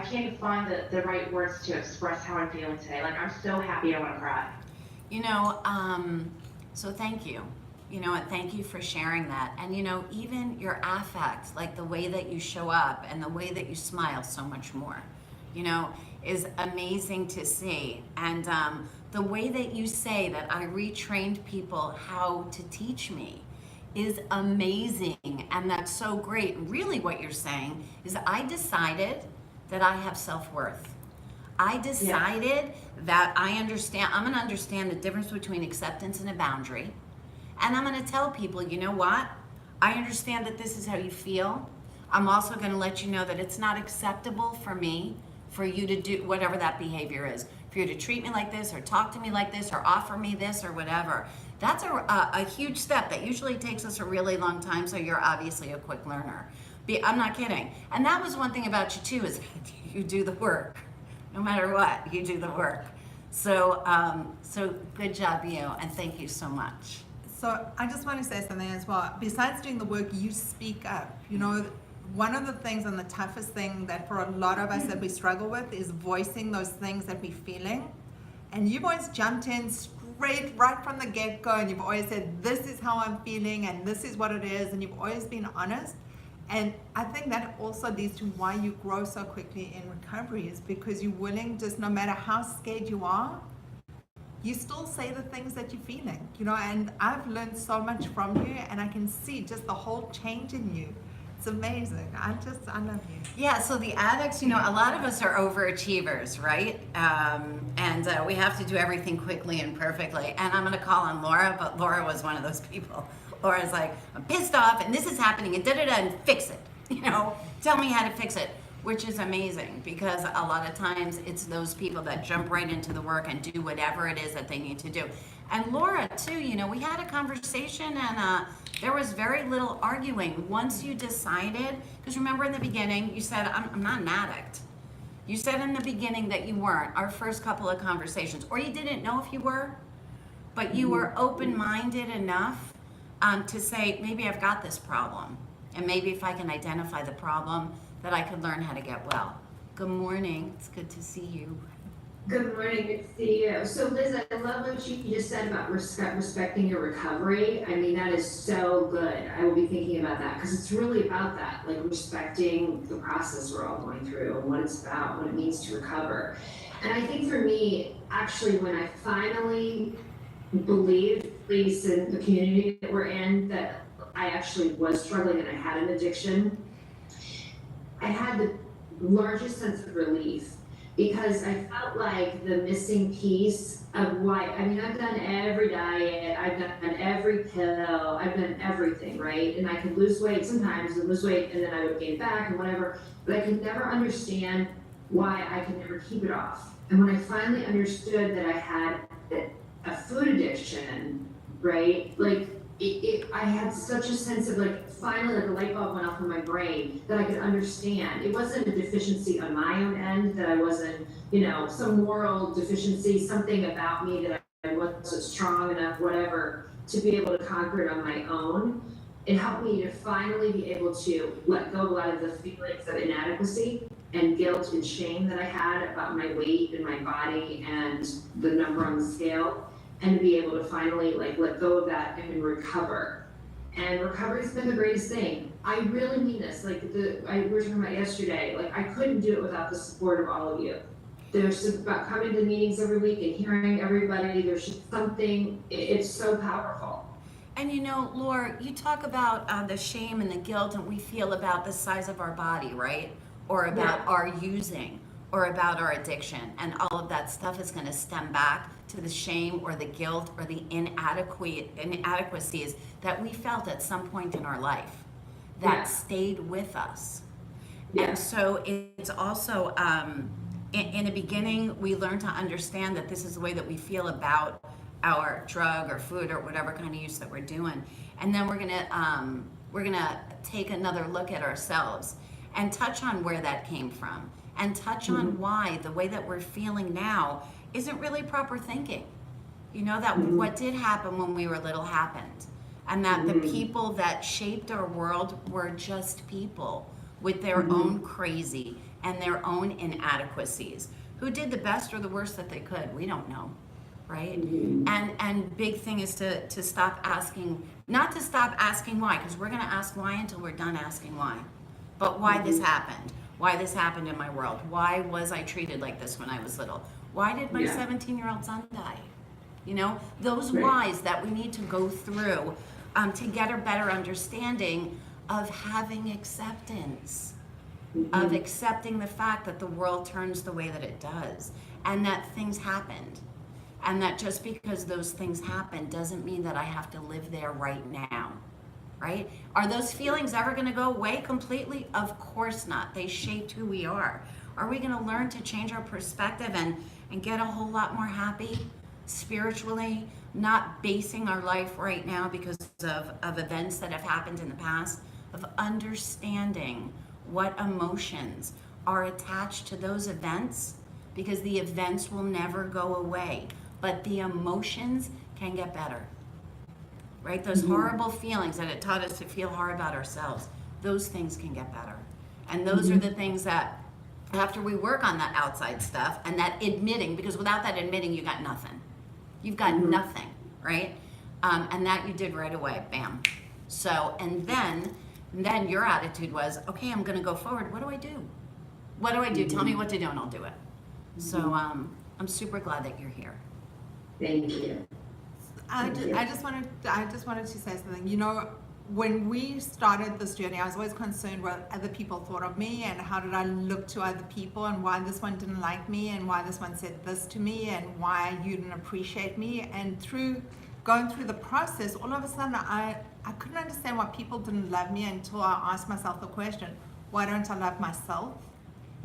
S8: can't even find the right words to express how I'm feeling today. Like, I'm so happy I want to cry.
S2: You know, so thank you. You know, and thank you for sharing that. And you know, even your affect, like the way that you show up and the way that you smile so much more, you know, is amazing to see. And the way that you say that I retrained people how to teach me is amazing, and that's so great. Really what you're saying is I decided that I have self-worth. I decided that I'm gonna understand the difference between acceptance and a boundary, and I'm gonna tell people, you know what? I understand that this is how you feel. I'm also gonna let you know that it's not acceptable for me for you to do whatever that behavior is, for you to treat me like this or talk to me like this or offer me this or whatever. That's a huge step that usually takes us a really long time, so you're obviously a quick learner. I'm not kidding. And that was one thing about you too, is you do the work. No matter what, you do the work. So, so good job, you, and thank you so much.
S1: So I just want to say something as well. Besides doing the work, you speak up. You know, one of the things and the toughest thing that for a lot of us that we struggle with is voicing those things that we're feeling. And you've always jumped in straight right from the get-go, and you've always said, this is how I'm feeling and this is what it is, and you've always been honest. And I think that also leads to why you grow so quickly in recovery, is because you're willing, just no matter how scared you are, you still say the things that you're feeling, you know. And I've learned so much from you, and I can see just the whole change in you. It's amazing. I love you.
S2: Yeah, so the addicts, you know, a lot of us are overachievers, right? And we have to do everything quickly and perfectly. And I'm going to call on Laura, but Laura was one of those people. Laura's like, I'm pissed off and this is happening and da-da-da, and fix it. You know, tell me how to fix it, which is amazing, because a lot of times it's those people that jump right into the work and do whatever it is that they need to do. And Laura too, you know, we had a conversation, and there was very little arguing once you decided, because remember in the beginning you said, I'm not an addict. You said in the beginning that you weren't, our first couple of conversations, or you didn't know if you were, but you were open-minded enough to say, maybe I've got this problem, and maybe if I can identify the problem, that I could learn how to get well. Good morning, it's good to see you.
S9: Good morning, good to see you. So Liz, I love what you just said about respecting your recovery. I mean, that is so good. I will be thinking about that because it's really about that, like respecting the process we're all going through and what it's about, what it means to recover. And I think for me, actually, when I finally believed, at least in the community that we're in, that I actually was struggling and I had an addiction, I had the largest sense of relief because I felt like the missing piece of why, I mean, I've done every diet, I've done every pill, I've done everything, right? And I could lose weight sometimes and lose weight and then I would gain back and whatever, but I could never understand why I could never keep it off. And when I finally understood that I had a food addiction, right? Like I had such a sense of like, finally like a light bulb went off in my brain that I could understand. It wasn't a deficiency on my own end, that I wasn't, some moral deficiency, something about me that I wasn't strong enough, whatever, to be able to conquer it on my own. It helped me to finally be able to let go of a lot of the feelings of inadequacy and guilt and shame that I had about my weight and my body and the number on the scale, and to be able to finally like let go of that and recover. And recovery's been the greatest thing. I really mean this. Like we were talking about yesterday, like I couldn't do it without the support of all of you. There's about coming to meetings every week and hearing everybody. There's just something, it's so powerful.
S2: And Laura, you talk about the shame and the guilt and we feel about the size of our body, right? Or about our using, or about our addiction. And all of that stuff is going to stem back to the shame or the guilt or the inadequacies that we felt at some point in our life that stayed with us. And so it's also, in the beginning, we learn to understand that this is the way that we feel about our drug or food or whatever kind of use that we're doing. And then we're gonna take another look at ourselves and touch on where that came from and touch on why the way that we're feeling now isn't really proper thinking. That what did happen when we were little happened, and that the people that shaped our world were just people with their own crazy and their own inadequacies, who did the best or the worst that they could. We don't know, right? And big thing is to stop asking, not to stop asking why, because we're gonna ask why until we're done asking why, but why this happened. Why this happened in my world. Why was I treated like this when I was little? Why did my 17-year-old son die? Those whys that we need to go through to get a better understanding of having acceptance, of accepting the fact that the world turns the way that it does, and that things happened. And that just because those things happen doesn't mean that I have to live there right now. Right? Are those feelings ever going to go away completely? Of course not. They shaped who we are. Are we going to learn to change our perspective and get a whole lot more happy spiritually, not basing our life right now because of events that have happened in the past, of understanding what emotions are attached to those events, because the events will never go away, but the emotions can get better. Right? Those horrible feelings that it taught us to feel hard about ourselves, those things can get better. And those are the things that, after we work on that outside stuff and that admitting, because without that admitting, you got nothing. You've got nothing, right? And that you did right away, bam. So, and then your attitude was, okay, I'm gonna go forward. What do I do? What do I do? Tell me what to do and I'll do it. So I'm super glad that you're here.
S9: Thank you.
S1: I just wanted to say something. When we started this journey, I was always concerned what other people thought of me and how did I look to other people and why this one didn't like me and why this one said this to me and why you didn't appreciate me. And through going through the process, all of a sudden I couldn't understand why people didn't love me until I asked myself the question, why don't I love myself?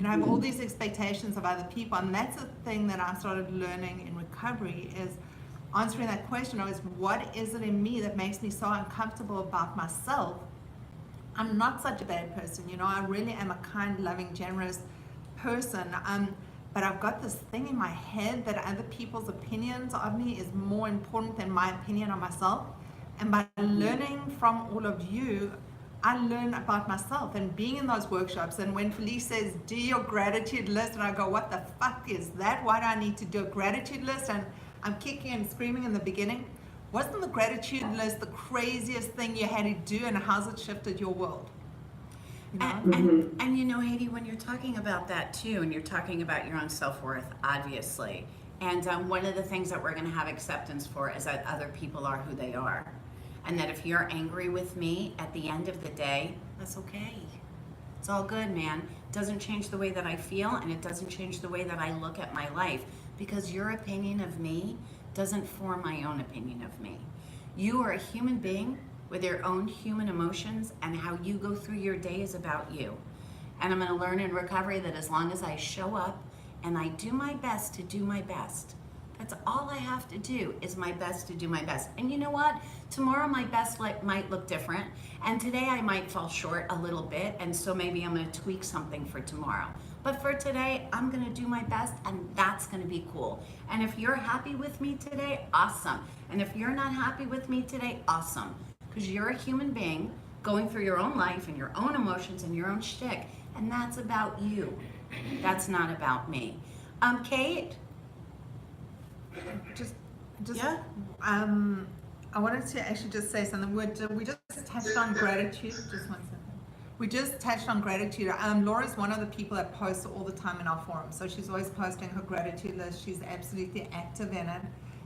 S1: I have all these expectations of other people, and that's the thing that I started learning in recovery is answering that question is, what is it in me that makes me so uncomfortable about myself? I'm not such a bad person, I really am a kind, loving, generous person. But I've got this thing in my head that other people's opinions of me is more important than my opinion of myself. And by learning from all of you, I learn about myself and being in those workshops. And when Felice says, do your gratitude list, and I go, what the fuck is that? Why do I need to do a gratitude list? And I'm kicking and screaming in the beginning. Wasn't the gratitude list the craziest thing you had to do, and how's it shifted your world? You know?
S2: And you know, Haiti, when you're talking about that too, and you're talking about your own self-worth, obviously, and one of the things that we're going to have acceptance for is that other people are who they are. And that if you're angry with me at the end of the day, that's okay. It's all good, man. It doesn't change the way that I feel, and it doesn't change the way that I look at my life, because your opinion of me doesn't form my own opinion of me. You are a human being with your own human emotions, and how you go through your day is about you. And I'm going to learn in recovery that as long as I show up and I do my best to do my best, that's all I have to do, is my best to do my best. And you know what? Tomorrow my best might look different, and today I might fall short a little bit, and so maybe I'm going to tweak something for tomorrow. But for today, I'm going to do my best, and that's going to be cool. And if you're happy with me today, awesome. And if you're not happy with me today, awesome. Because you're a human being going through your own life and your own emotions and your own shtick, and that's about you. That's not about me. Kate?
S1: Just
S2: Yeah?
S1: I wanted to actually just say something. We just touched on gratitude. Just 1 second. We just touched on gratitude. Laura's one of the people that posts all the time in our forum. So she's always posting her gratitude list. She's absolutely active in it.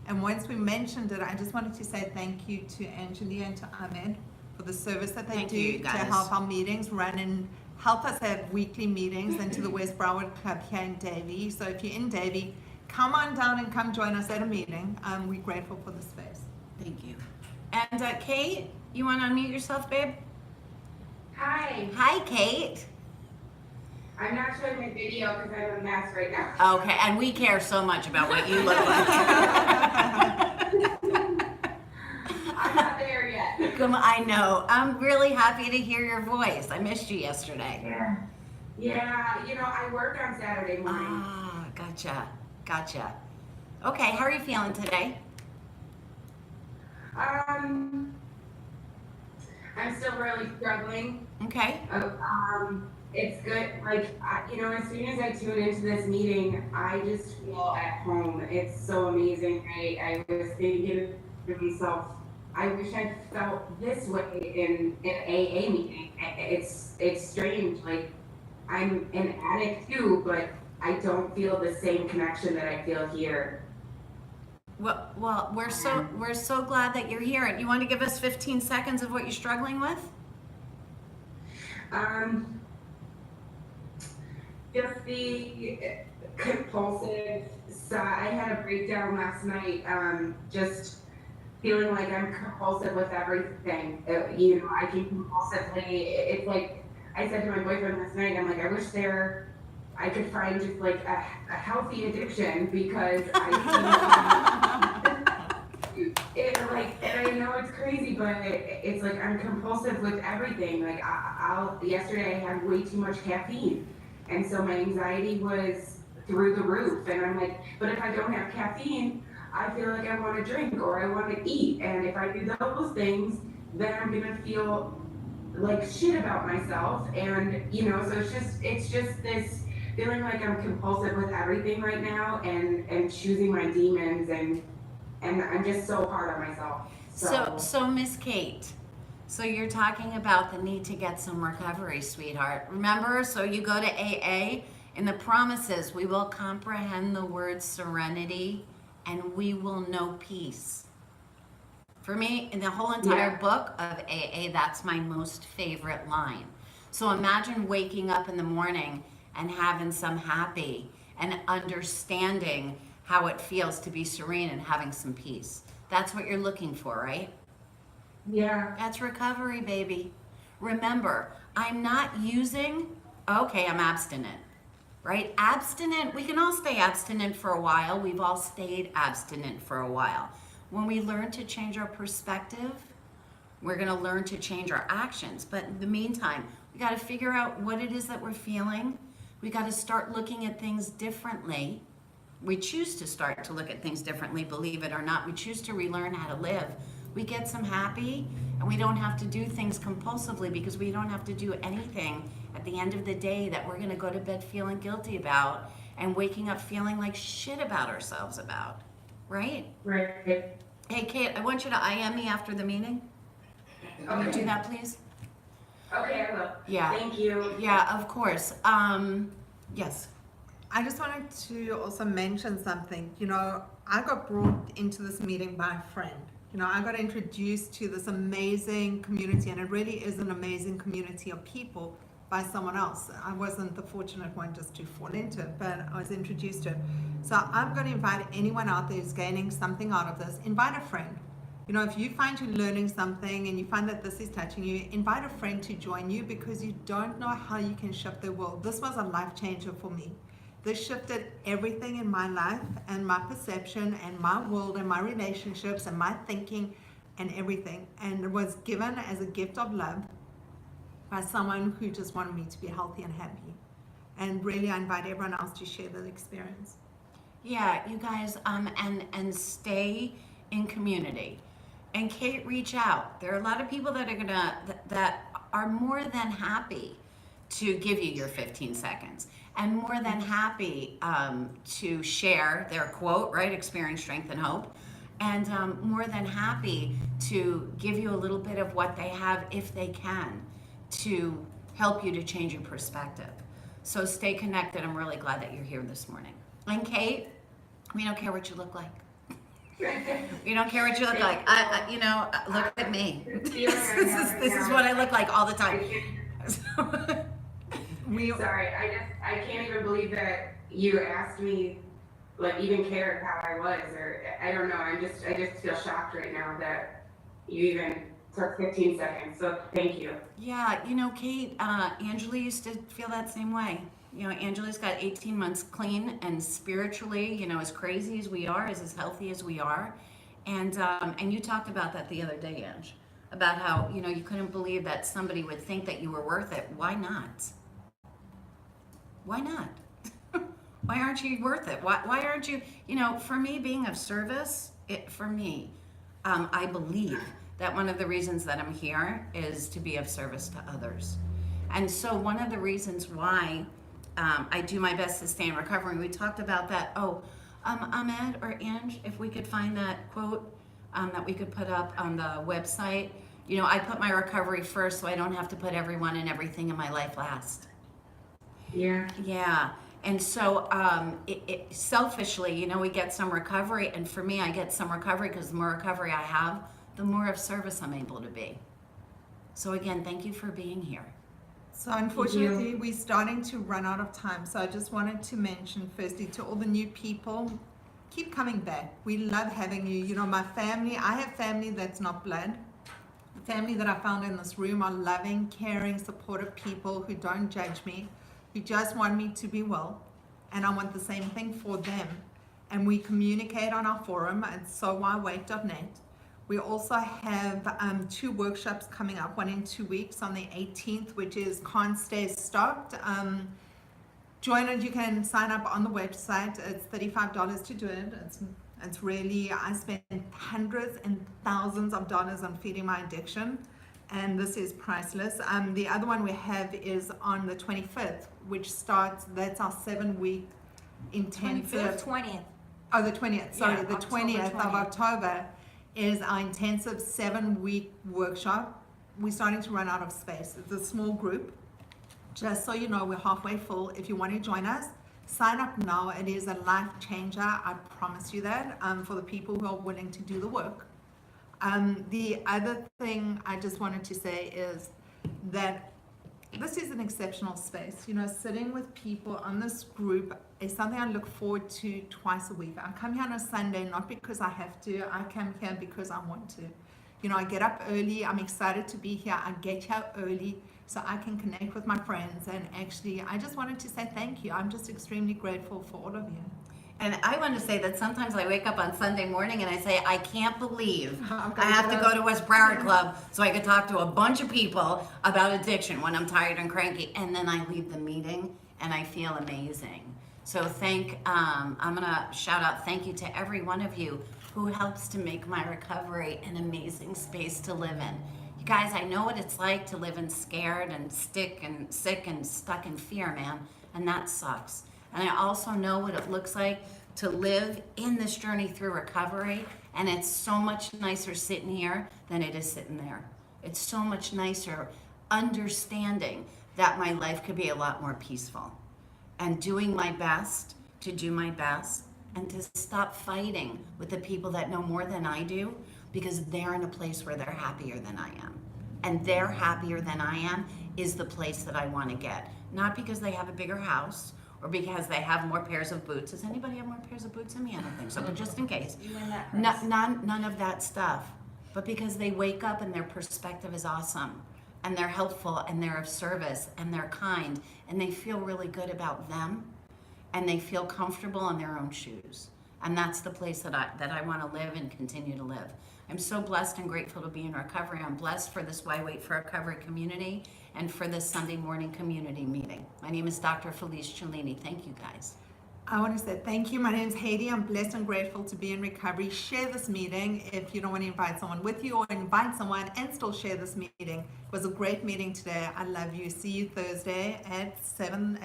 S1: And once we mentioned it, I just wanted to say thank you to Angelia and to Ahmed for the service that they
S2: Thank
S1: do
S2: you,
S1: to
S2: guys.
S1: help our meetings run and help us have weekly meetings, and to the West Broward Club here in Davie. So if you're in Davie, come on down and come join us at a meeting. We're grateful for the space.
S2: Thank you. And Kate, you want to unmute yourself, babe?
S10: Hi,
S2: Hi, Kate.
S10: I'm not showing my video because I'm a mess right now.
S2: Okay, and we care so much about what you look like.
S10: I'm not there yet.
S2: Come, I know. I'm really happy to hear your voice. I missed you yesterday.
S10: Yeah, you know, I work on Saturday morning.
S2: Ah, gotcha. Okay, how are you feeling today?
S10: I'm still really struggling.
S2: Okay.
S10: It's good. Like, you know, as soon as I tune into this meeting, I just feel at home. It's so amazing. I was thinking to myself, I wish I felt this way in an AA meeting. It's strange. Like, I'm an addict too, but I don't feel the same connection that I feel here.
S2: Well, we're so glad that you're here. And you want to give us 15 seconds of what you're struggling with?
S10: Just the compulsive side. I had a breakdown last night. Just feeling like I'm compulsive with everything. You know, I can compulsively. It's like I said to my boyfriend last night. I'm like, I wish I could find just like a healthy addiction, because and I know it's crazy, but it's like I'm compulsive with everything. Like yesterday I had way too much caffeine, and so my anxiety was through the roof. And I'm like, but if I don't have caffeine, I feel like I want to drink or I want to eat, and if I do those things, then I'm gonna feel like shit about myself. And you know, so it's just this feeling like I'm compulsive with everything right now, and choosing my demons, and I'm just so hard on myself.
S2: So Miss Kate, so you're talking about the need to get some recovery, sweetheart. Remember, so you go to AA, in the promises, we will comprehend the word serenity, and we will know peace. For me, in the whole entire book of AA, that's my most favorite line. So imagine waking up in the morning and having some happy and understanding how it feels to be serene and having some peace. That's what you're looking for, right?
S10: Yeah.
S2: That's recovery, baby. Remember, I'm not using, okay, I'm abstinent, right? Abstinent, we can all stay abstinent for a while. We've all stayed abstinent for a while. When we learn to change our perspective, we're gonna learn to change our actions. But in the meantime, we gotta figure out what it is that we're feeling, We got to start looking at things differently. We choose to start to look at things differently, believe it or not. We choose to relearn how to live. We get some happy, and we don't have to do things compulsively because we don't have to do anything at the end of the day that we're going to go to bed feeling guilty about and waking up feeling like shit about ourselves about. Right?
S10: Right.
S2: Hey, Kate, I want you to IM me after the meeting. Can you do that, please?
S10: Okay, I will.
S2: Yeah.
S10: Thank you.
S2: Yeah, of course. Yes.
S1: I just wanted to also mention something. You know, I got brought into this meeting by a friend. You know, I got introduced to this amazing community, and it really is an amazing community of people by someone else. I wasn't the fortunate one just to fall into it, but I was introduced to it. So I'm going to invite anyone out there who's gaining something out of this, invite a friend. You know, if you find you're learning something and you find that this is touching you, invite a friend to join you, because you don't know how you can shift the world. This was a life changer for me. This shifted everything in my life and my perception and my world and my relationships and my thinking and everything. And it was given as a gift of love by someone who just wanted me to be healthy and happy. And really, I invite everyone else to share that experience.
S2: Yeah, you guys, and stay in community. And Kate, reach out. There are a lot of people that are that are more than happy to give you your 15 seconds and more than happy to share their quote, right? Experience, strength, and hope. And more than happy to give you a little bit of what they have, if they can, to help you to change your perspective. So stay connected. I'm really glad that you're here this morning. And Kate, we don't care what you look like. We don't care what you look like. You know, look at me. This is what I look like all the time.
S10: Sorry, I can't even believe that you asked me, like, even cared how I was, or I don't know. I just feel shocked right now that you even took 15 seconds. So thank you.
S2: Yeah, you know, Kate, Angela used to feel that same way. You know, Angela's got 18 months clean, and spiritually, you know, as crazy as we are, as healthy as we are. And you talked about that the other day, Ange, about how, you know, you couldn't believe that somebody would think that you were worth it. Why not? Why not? Why aren't you worth it? Why aren't you, you know, for me, being of service, I believe that one of the reasons that I'm here is to be of service to others. And so one of the reasons why I do my best to stay in recovery, we talked about that. Ahmed or Ange, if we could find that quote that we could put up on the website. You know, I put my recovery first so I don't have to put everyone and everything in my life last.
S10: Yeah.
S2: Yeah. And so selfishly, you know, we get some recovery. And for me, I get some recovery because the more recovery I have, the more of service I'm able to be. So again, thank you for being here.
S1: So unfortunately, we're starting to run out of time. So I just wanted to mention firstly to all the new people, keep coming back. We love having you. You know, my family, I have family that's not blood. The family that I found in this room are loving, caring, supportive people who don't judge me, who just want me to be well. And I want the same thing for them. And we communicate on our forum at sowhywait.net. We also have 2 workshops coming up, one in 2 weeks on the 18th, which is Can't Stay Stopped. Join it, you can sign up on the website. It's $35 to do it. It's really, I spent hundreds and thousands of dollars on feeding my addiction, and this is priceless. The other one we have is on the 25th, which starts, that's our 7-week intensive.
S3: 20th.
S1: Oh, the 20th, sorry,
S3: Yeah,
S1: the
S3: October
S1: 20th of
S3: 20th.
S1: October is our intensive 7-week workshop. We're starting to run out of space. It's a small group. Just so you know, we're halfway full. If you want to join us, sign up now. It is a life changer. I promise you that, for the people who are willing to do the work. The other thing I just wanted to say is that this is an exceptional space. You know, sitting with people on this group is something I look forward to twice a week. I come here on a Sunday, not because I have to. I come here because I want to. You know, I get up early. I'm excited to be here. I get here early so I can connect with my friends. And actually, I just wanted to say thank you. I'm just extremely grateful for all of you.
S2: And I want to say that sometimes I wake up on Sunday morning and I say, I can't believe
S1: I'm
S2: I
S1: gonna
S2: have to
S1: get
S2: go
S1: up.
S2: to West Broward Club so I could talk to a bunch of people about addiction when I'm tired and cranky. And then I leave the meeting and I feel amazing. So I'm gonna shout out thank you to every one of you who helps to make my recovery an amazing space to live in. You guys, I know what it's like to live in scared and sick and stuck in fear, man, and that sucks. And I also know what it looks like to live in this journey through recovery, and it's so much nicer sitting here than it is sitting there. It's so much nicer understanding that my life could be a lot more peaceful and doing my best to do my best and to stop fighting with the people that know more than I do, because they're in a place where they're happier than I am. And they're happier than I am is the place that I want to get. Not because they have a bigger house or because they have more pairs of boots. Does anybody have more pairs of boots than me? I don't think so, but just in case.
S3: You win that prize.
S2: None of that stuff. But because they wake up and their perspective is awesome, and they're helpful, and they're of service, and they're kind, and they feel really good about them, and they feel comfortable in their own shoes. And that's the place that I want to live and continue to live. I'm so blessed and grateful to be in recovery. I'm blessed for this Why Wait for Recovery community and for this Sunday morning community meeting. My name is Dr. Felice Cellini. Thank you, guys.
S1: I want to say thank you. My name is Haiti. I'm blessed and grateful to be in recovery. Share this meeting if you don't want to invite someone with you, or invite someone and still share this meeting. It was a great meeting today. I love you. See you Thursday at 7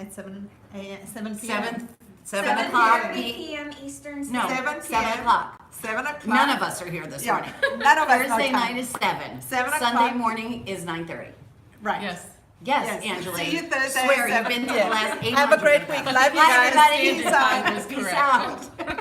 S1: p.m.
S2: 7 o'clock.
S3: p.m. Eastern
S2: No,
S3: Standard
S2: 7 o'clock.
S1: 7 o'clock.
S2: None of us are here this morning.
S1: None of us.
S2: Thursday
S1: okay.
S2: night is 7.
S1: 7 o'clock.
S2: Sunday morning is 9:30.
S1: Right.
S5: Yes.
S2: Yes,
S1: Yes.
S2: Angela.
S1: See you Thursday.
S2: Swear,
S1: at
S2: you've been to
S1: 7
S2: the last 800.
S1: Have a great
S2: of
S1: week.
S2: them.
S1: Love you
S2: Bye,
S1: guys.
S2: everybody.
S1: Peace out.
S5: was
S2: Peace
S5: correct.
S2: out.